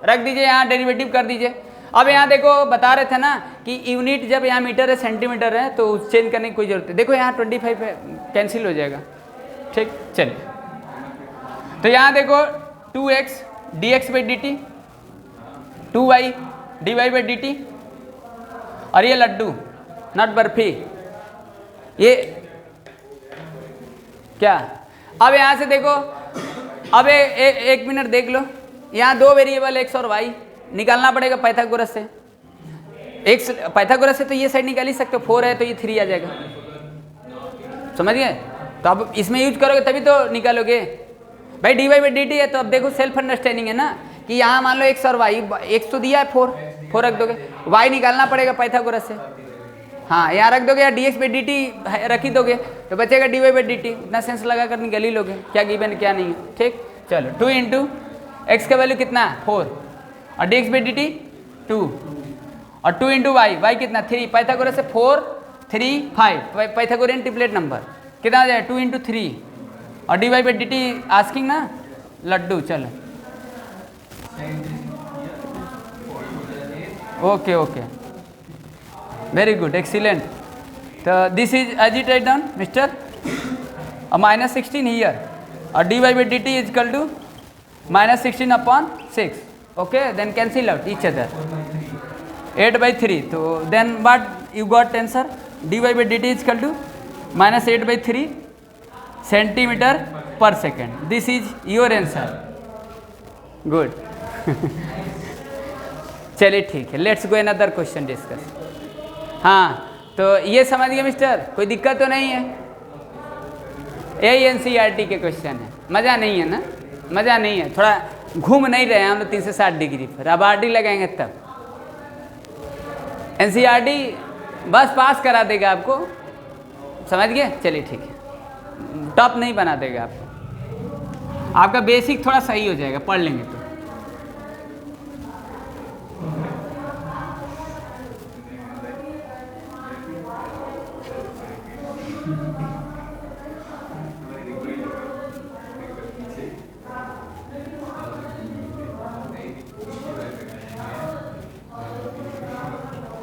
रख दीजिए, यहाँ डेरिवेटिव कर दीजिए। अब यहाँ देखो बता रहे थे ना कि यूनिट जब यहाँ मीटर है सेंटीमीटर है तो चेंज करने की कोई जरूरत है। देखो यहाँ 25 कैंसिल हो जाएगा, ठीक। चलिए, तो यहाँ देखो 2x dx by d T, 2y dy by d t, और ये लड्डू नट बर्फी, ये क्या? अब यहाँ से देखो, अब एक मिनट देख लो, यहाँ दो वेरिएबल x और y निकालना पड़ेगा पाइथागोरस से। x पाइथागोरस से तो ये साइड निकाल ही सकते हो, 4 है तो ये 3 आ जाएगा, समझ गए? तो अब इसमें यूज करोगे तभी तो निकालोगे भाई। dy बाई डी टी है तो अब देखो सेल्फ अंडरस्टैंडिंग है ना कि यहाँ मान लो x और y, x तो दिया है 4 रख दोगे, y निकालना पड़ेगा पाइथागोरस से, हाँ यहाँ रख दोगे, या dx बाई डी टी रख ही दोगे तो बचेगा dy बाई डी टी। इतना सेंस लगा कर निकल ही लोगे क्या गिवन क्या नहीं है, ठीक। चलो 2 इंटू एक्स का वैल्यू कितना है? 4 और dx बाई डी टी 2 और 2 इंटू वाई कितना? 3। पाइथागोरस से 4 3 5 पाइथागोरियन ट्रिपलेट नंबर कितना आ जाए? 2 इंटू 3 और dy by d t asking ना लड्डू। चलो okay okay, very good, excellent. तो this is as it write down mister, -16 here और dy by d t is equal to -16 upon 6, okay. Then cancel out each other, 8/3। तो then what you got answer? dy by d t is equal to -8/3 centimetre per second. This is your answer, good. चलिए ठीक है, let's go another question discuss. हाँ, तो ये समझ गए मिस्टर, कोई दिक्कत तो नहीं है? यही एनसीईआरटी के क्वेश्चन है, मज़ा नहीं है ना? मज़ा नहीं है, थोड़ा घूम नहीं रहे हैं हम लोग 360 डिग्री पर, अब आरटी लगाएंगे तब। एनसीईआरटी बस पास करा देगा आपको, समझ गए? चलिए ठीक है, टॉप नहीं बना देगा आपको, आपका बेसिक थोड़ा सही हो जाएगा पढ़ लेंगे तो।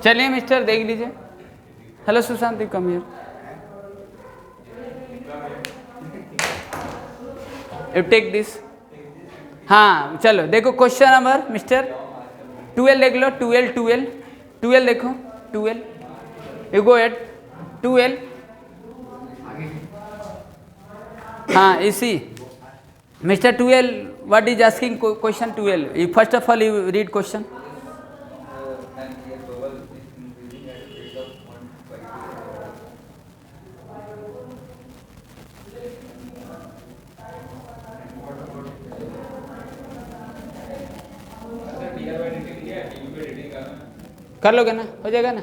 चलिए मिस्टर देख लीजिए। Hello Sushant, come here, you take this. हाँ चलो देखो क्वेश्चन नंबर मिस्टर 12 देख लो। 12 देखो 12, यू गो एट 12। हाँ इसी mister 12 what is asking question 12। You first of all you read question. कर लोगे ना, हो जाएगा ना,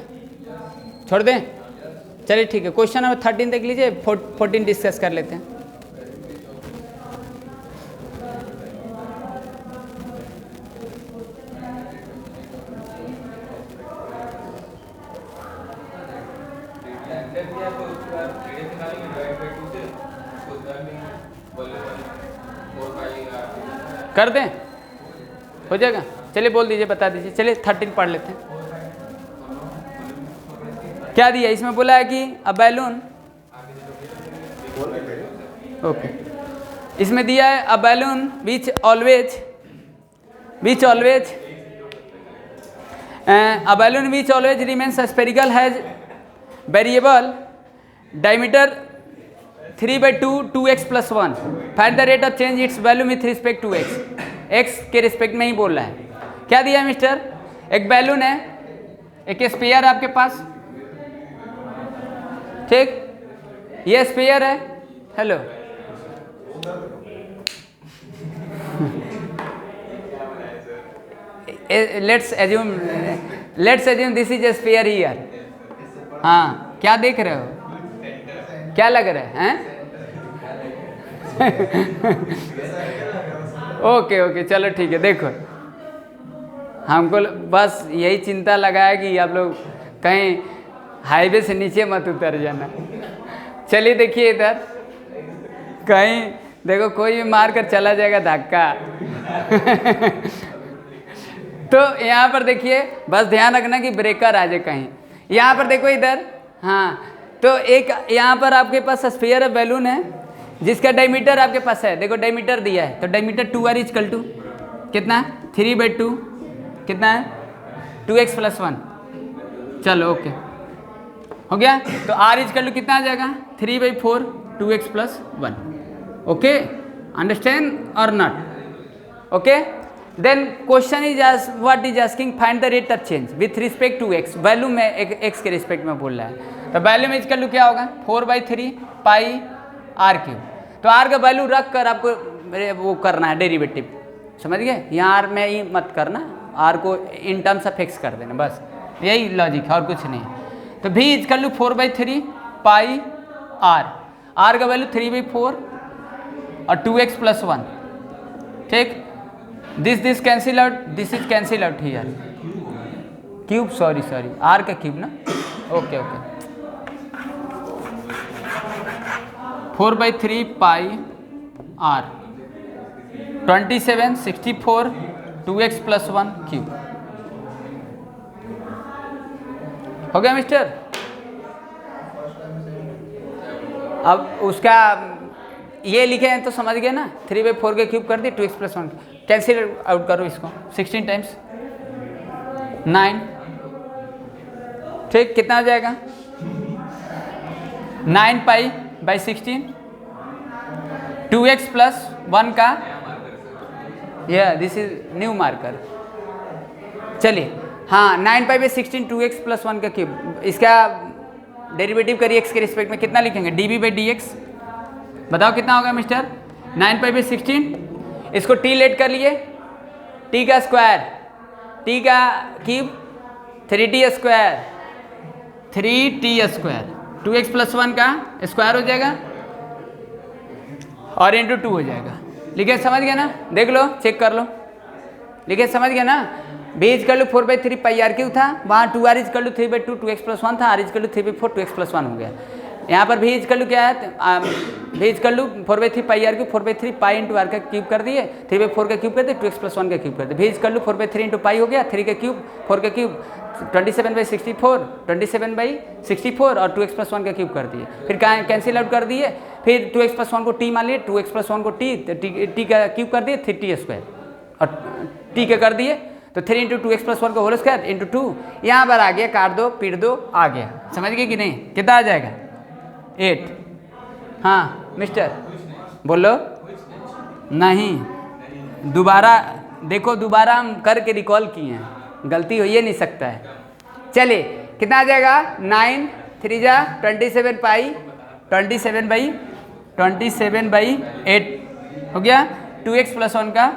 छोड़ दें। चलिए ठीक है, क्वेश्चन नंबर 13 देख लीजिए, 14 डिस्कस कर लेते हैं। कर दें, हो जाएगा। चलिए बोल दीजिए, बता दीजिए। चलिए 13 पढ़ लेते हैं। क्या दिया इसमें? बोला है कि अ बैलून, ओके, इसमें दिया है a balloon which always a balloon which always remains spherical has variable diameter 3/2 2x + 1. Find the rate of change its value with respect to x. x के रिस्पेक्ट में ही बोल रहा है। क्या दिया है मिस्टर? एक बैलून है, एक स्फीयर है आपके पास, ठीक, ये स्फीयर है। Hello let's assume this is a sphere here. हाँ क्या देख रहे हो, क्या लग रहा है? ओके चलो ठीक है। देखो हमको बस यही चिंता लगा है कि आप लोग कहीं हाईवे से नीचे मत उतर जाना। चलिए देखिए इधर, कहीं देखो कोई भी मार कर चला जाएगा धक्का। तो यहाँ पर देखिए, बस ध्यान रखना कि ब्रेकर आ जाए कहीं। यहाँ पर देखो इधर, हाँ, तो एक यहाँ पर आपके पास स्फीयर है, बैलून है, जिसका डायमीटर आपके पास है। देखो डायमीटर दिया है, तो डायमीटर 2r = टू कितना? 3/2 कितना है? 2x + 1। चलो ओके, हो गया। तो r = कितना आ जाएगा? 3/4 2x + 1। Okay, understand or not? Okay, then question is what is asking find the rate of change with respect to x। Value में x के रिस्पेक्ट में बोल रहा है, तो वैल्यू में = क्या होगा? 4/3 πr3। तो r का वैल्यू रख कर आपको वो करना है डेरिवेटिव, समझ गए? यहाँ r में ही मत करना, r को इन टर्म्स ऑफ x कर देना, बस यही लॉजिक है और कुछ नहीं है। तो v = 4/3 πr, r का वैल्यू 3/4 और 2x + 1, ठीक। This cancel out, this is cancel out here, cube, sorry r का क्यूब ना, ओके 4/3 πr 27 64 2x + 1 क्यूब। हो गया मिस्टर? अब उसका ये लिखे हैं तो समझ गए ना, 3/4 के क्यूब कर दिए, 2x + 1 कैंसिल आउट करो इसको, 16 टाइम्स 9, ठीक, कितना हो जाएगा? 9π/16 2x + 1 का, दिस इज न्यू मार्कर। चलिए हाँ, 9π/16 2x + 1 का क्यूब, इसका डेरिवेटिव करिए x के रिस्पेक्ट में, कितना लिखेंगे? dv/dx। बताओ कितना होगा मिस्टर? 9π/16, इसको t लेट कर लिए, t का स्क्वायर, t का क्यूब 3t², 3t², 2x + 1 का स्क्वायर हो जाएगा और इंटू 2 हो जाएगा। लिखे समझ गया ना? देख लो, चेक कर लो, लिखे समझ गया ना? v = 4/3 πr3 था, वहाँ 2r = 3/2 2x + 1 था, r = 3/4 2x + 1 हो गया। यहाँ पर भी इजकल टू क्या है, भी equal to 4/3 pi r cube 4/3 pi into r का क्यूब कर दिए, 3/4 का क्यूब कर दिए, 2x + 1 का क्यूब कर दिए। भी इजकल टू 4/3 इंटू पाई हो गया, 3 का क्यूब 4 का क्यूब 27/64 27/64 और 2x + 1 का क्यूब कर दिए। फिर कैंसिल आउट कर दिए, फिर 2x + 1 को टी मान लिए, 2x + 1 को टी का क्यूब कर दिए, 3t² और टी के कर दिए तो 3 × 2x + 1 का होल स्क्वायर इंटू 2। यहाँ पर आ गया, काट दो पीट दो, आ गया। समझ गए कि नहीं? कितना आ जाएगा? 8। हाँ मिस्टर बोलो। नहीं, दोबारा देखो, दोबारा हम करके रिकॉल किए हैं, गलती हो ही नहीं सकता है। चलिए कितना आ जाएगा? 9 3 जा 27 पाई 27/8 हो गया, 2x + 1 का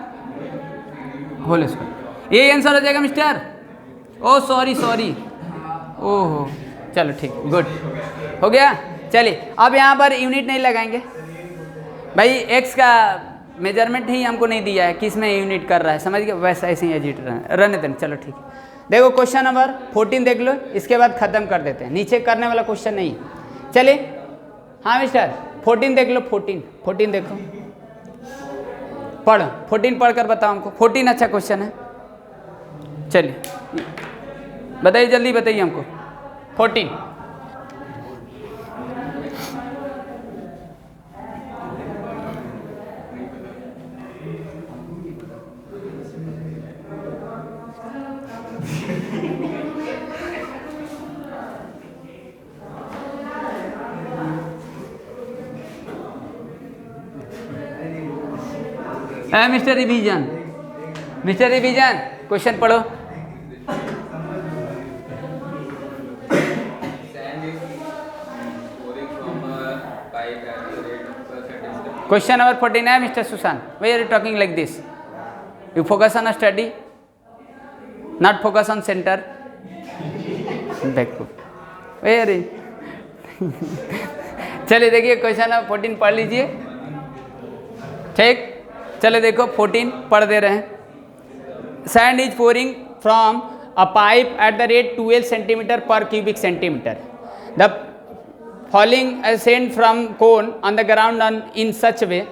होल स्क्वायर। ये आंसर हो जाएगा मिस्टर। ओ सॉरी, ओहो चलो ठीक, गुड हो गया। चलिए अब यहाँ पर यूनिट नहीं लगाएंगे भाई, x का मेजरमेंट ही हमको नहीं दिया है, किस में यूनिट कर रहा है, समझ गए? वैसा ऐसे ही एजिट रहने दें। चलो ठीक है, देखो क्वेश्चन नंबर 14 देख लो, इसके बाद खत्म कर देते हैं, नीचे करने वाला क्वेश्चन नहीं। चलिए हाँ मिस्टर 14 देख लो, 14 देखो, पढ़ो 14 पढ़ कर बताओ हमको। 14 अच्छा क्वेश्चन है, चलिए बताइए, जल्दी बताइए हमको 14। मिस्टर रिवीजन क्वेश्चन पढ़ो। क्वेश्चन नंबर 14 है mister Sushant, why are you talking like this? You focus on study, not focus on centre. देखो वेरी चलिए देखिए क्वेश्चन नंबर 14 पढ़ लीजिए, ठीक। चले देखो 14 पढ़ दे रहे हैं। Sand is pouring from a pipe at the rate 12 centimetre per cubic centimetre. The falling sand from cone on the ground in such way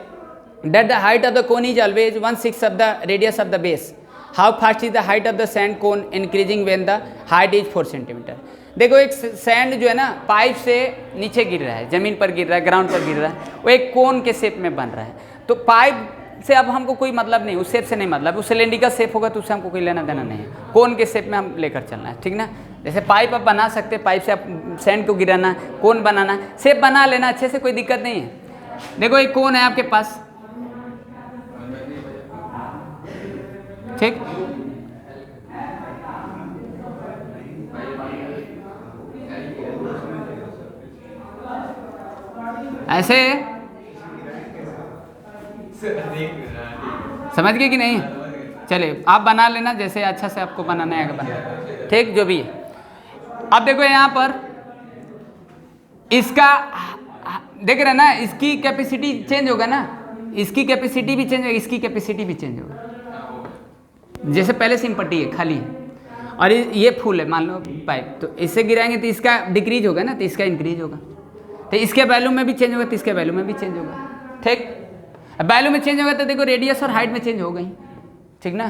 that the height of the cone is always 1/6 of the radius of the base. How fast is the height of the sand cone increasing when the height is 4 centimeter? देखो एक सैंड जो है ना पाइप से नीचे गिर रहा है, जमीन पर गिर रहा है, ग्राउंड पर गिर रहा है, वो एक कोन के शेप में बन रहा है। तो पाइप से अब हमको कोई मतलब नहीं, उस शेप से नहीं मतलब, उस सिलेंड्रिकल शेप होगा तो उससे हमको कोई लेना देना नहीं है, कोन के शेप में हम लेकर चलना है, ठीक ना। जैसे पाइप आप बना सकते हैं, पाइप से आप सैंड को गिराना, कोन बनाना, शेप बना लेना अच्छे से, कोई दिक्कत नहीं है। देखो एक कोन है आपके पास, ठीक, ऐसे समझ गए कि नहीं? चलिए आप बना लेना जैसे अच्छा से आपको बनाना है, बना, ठीक, जो भी है। अब देखो यहाँ पर इसका देख रहे हैं ना, इसकी कैपेसिटी चेंज होगा ना, इसकी कैपेसिटी भी चेंज होगी, इसकी कैपेसिटी भी चेंज होगा। जैसे पहले सिंपटी है, खाली है, और ये फुल है मान लो पाइप, तो इससे गिराएंगे तो इसका डिक्रीज होगा ना, तो इसका इंक्रीज होगा, तो इसके वैल्यू में भी चेंज होगा, तो इसके वैल्यू में भी चेंज होगा, ठीक। वैल्यू में चेंज होगा तो देखो रेडियस और हाइट में चेंज हो गई, ठीक ना।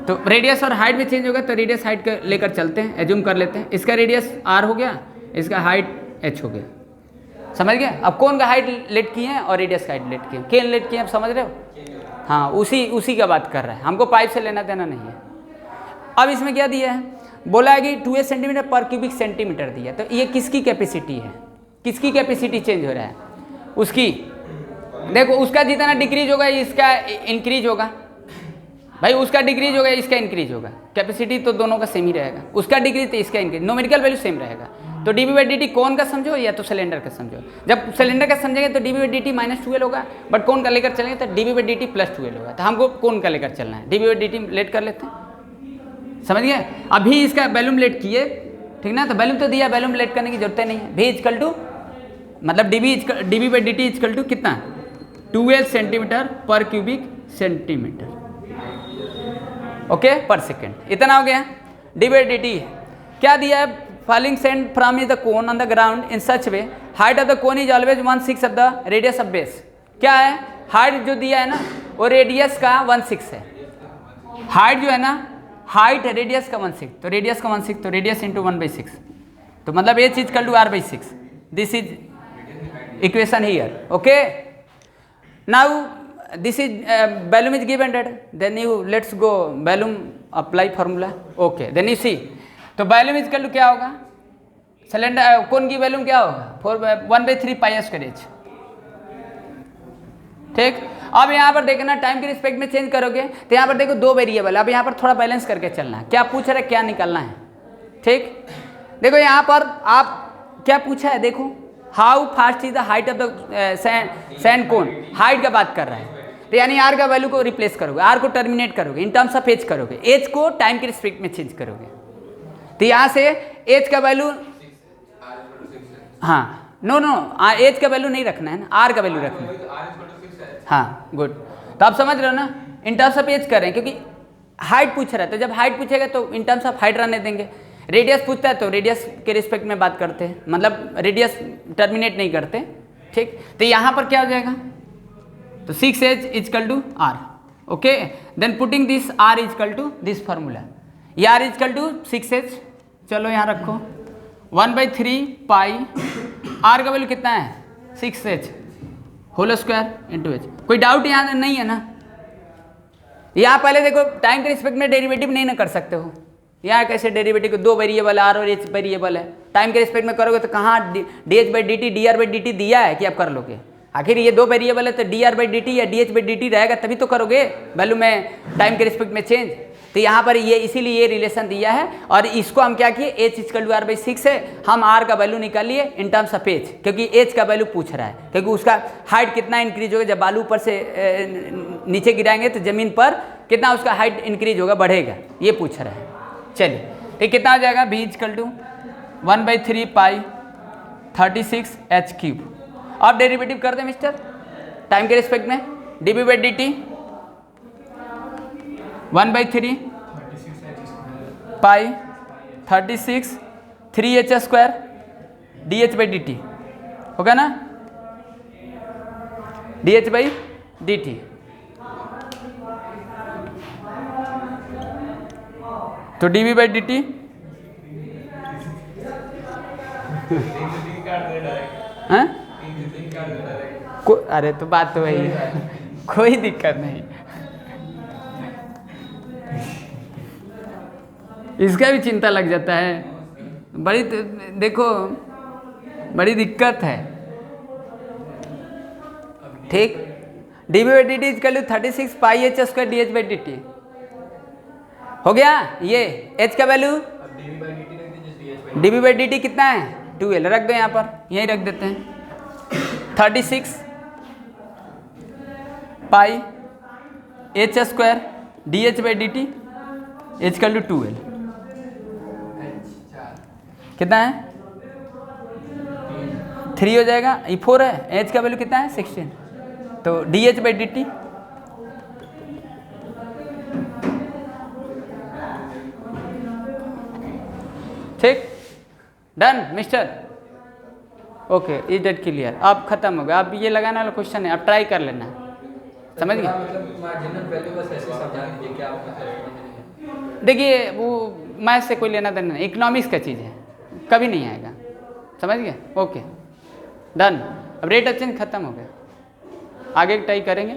तो रेडियस और हाइट में चेंज होगा तो रेडियस हाइट का लेकर चलते हैं, एज्यूम कर लेते हैं, इसका रेडियस r हो गया, इसका हाइट h हो गया, समझ गए? अब कौन का हाइट लेट की है और रेडियस का हाइट लेट की है, केन लेट की है, आप समझ रहे हो? हाँ, उसी का बात कर रहा है, हमको पाइप से लेना देना नहीं है। अब इसमें क्या दिया है, बोला है कि 2 सेंटीमीटर पर क्यूबिक सेंटीमीटर दिया, तो ये किसकी कैपेसिटी है, किसकी कैपेसिटी चेंज हो रहा है? उसकी। देखो उसका जितना डिक्रीज होगा इसका इंक्रीज होगा, भाई उसका डिक्रीज होगा इसका इंक्रीज होगा, कैपेसिटी तो दोनों का सेम ही रहेगा, उसका डिक्रीज तो इसका इंक्रीज, न्यूमेरिकल वैल्यू सेम रहेगा। तो dv/dt कौन का समझो या तो सिलेंडर का समझो, जब सिलेंडर का समझेंगे तो dv/dt -12 होगा, बट कौन का लेकर चलेंगे तो dv/dt +12 होगा, तो हमको कौन का लेकर चलना है, dv/dt लेट कर लेते हैं, समझ गए? अभी इसका वैल्यूम लेट किए, ठीक ना, तो वैल्यूम तो दिया, वैल्यूम लेट करने की जरूरत नहीं है। v इक्वल टू मतलब dv/dt इक्वल टू कितना, 12 centimetre per cubic centimetre, okay, पर सेकेंड, इतना हो गया। dv/dt क्या दिया है, falling sand from the cone on the ground in such way height of the cone is always 1/6 of the radius of base. क्या है, हाइट जो दिया है ना वो रेडियस का 1/6 है। हाइट जो है ना, हाइट है रेडियस का 1/6, तो रेडियस का 1/6, तो रेडियस इंटू 1/6, तो मतलब h is equal to r/6। This is equation here. Okay, now this is volume is given that, then you let's go volume apply formula। okay, then you see, तो volume is equal to क्या होगा, सिलेंडर कौन की वैल्यूम क्या होगा 1/3 पाई स्क्वायर h। ठीक, अब यहाँ पर देखना टाइम के रिस्पेक्ट में चेंज करोगे तो यहाँ पर देखो दो वेरिएबल, अब यहाँ पर थोड़ा बैलेंस करके चलना है, क्या पूछ रहा है क्या निकालना है। ठीक, देखो यहाँ पर आप क्या पूछा है, देखो how fast is the height of the sand cone, height का बात कर रहा है, तो यानी आर का वैल्यू को रिप्लेस करोगे, आर को टर्मिनेट करोगे, इन टर्म्स ऑफ एज करोगे, एज को टाइम के रिस्पेक्ट में चेंज करोगे, तो यहाँ से एज का वैल्यू, हाँ नो एज का वैल्यू नहीं रखना है ना, आर का वैल्यू रखना है। हाँ गुड, तो आप समझ रहे हो ना, इन टर्म्स ऑफ एज कर रहे हैं क्योंकि हाइट पूछ रहा है, तो जब हाइट पूछेगा तो इन टर्म्स ऑफ हाइट रहने देंगे, रेडियस पूछता है तो रेडियस के रिस्पेक्ट में बात करते हैं, मतलब रेडियस टर्मिनेट नहीं करते। ठीक, तो यहाँ पर क्या हो जाएगा, तो 6h is equal to r. Okay, then putting this r is equal to this formula, ये r is equal to 6h, चलो यहाँ रखो 1/3 पाई, आर का वैल्यू कितना है 6h whole square into h. कोई डाउट यहाँ नहीं है ना, यहाँ पहले देखो टाइम के रिस्पेक्ट में डेरिवेटिव नहीं ना कर सकते हो, यहाँ कैसे डेरिवेटिव, दो वेरिएबल आर और एच वेरिएबल है, टाइम के रिस्पेक्ट में करोगे तो कहाँ dh/dt dr/dt दिया है कि आप कर लोगे, आखिर ये दो वेरिएबल है तो dr/dt या dh/dt रहेगा तभी तो करोगे वैल्यू में टाइम के रिस्पेक्ट में चेंज। तो यहाँ पर ये इसीलिए ये रिलेशन दिया है, और इसको हम क्या किए, h इक्वल टू r/6 है, हम r का वैल्यू निकालिए इन टर्म्स ऑफ एज, क्योंकि h का वैल्यू पूछ रहा है, क्योंकि उसका हाइट कितना इंक्रीज होगा, जब बालू ऊपर से नीचे गिराएंगे तो जमीन पर कितना उसका हाइट इंक्रीज होगा, बढ़ेगा, ये पूछ रहा है। चलिए, तो कितना हो जाएगा, v equal to 1/3 pi 36h³। अब डेरिवेटिव कर दें मिस्टर टाइम के रिस्पेक्ट में, dv/dt 1/3 पाई 36 3h² dh/dt होगा ना, dh/dt, तो dv/dt हाँ, अरे तो बात तो वही है, कोई दिक्कत नहीं, इसका भी चिंता लग जाता है, बड़ी देखो बड़ी दिक्कत है। ठीक, dv/dt is equal to 36 pi h² dh/dt हो गया, ये h का वैल्यू, dv/dt कितना है 2l, रख दो यहाँ पर, यहीं रख देते हैं 36 पाई h² dh/dt h equal to 2l, कितना है 3 हो जाएगा, ये 4 है, h का वैल्यू कितना है 16, तो dh/dt ठीक, done mister. Okay, is that clear, अब खत्म हो गया, अब ये लगाने वाला क्वेश्चन है, अब ट्राई कर लेना, समझ गए। देखिए वो मैथ से कोई लेना देना नहीं, इकोनॉमिक्स का चीज़ है, कभी नहीं आएगा, समझ गए। ओके डन, अब रेट ऑफ चेंज खत्म हो गया, आगे ट्राई करेंगे।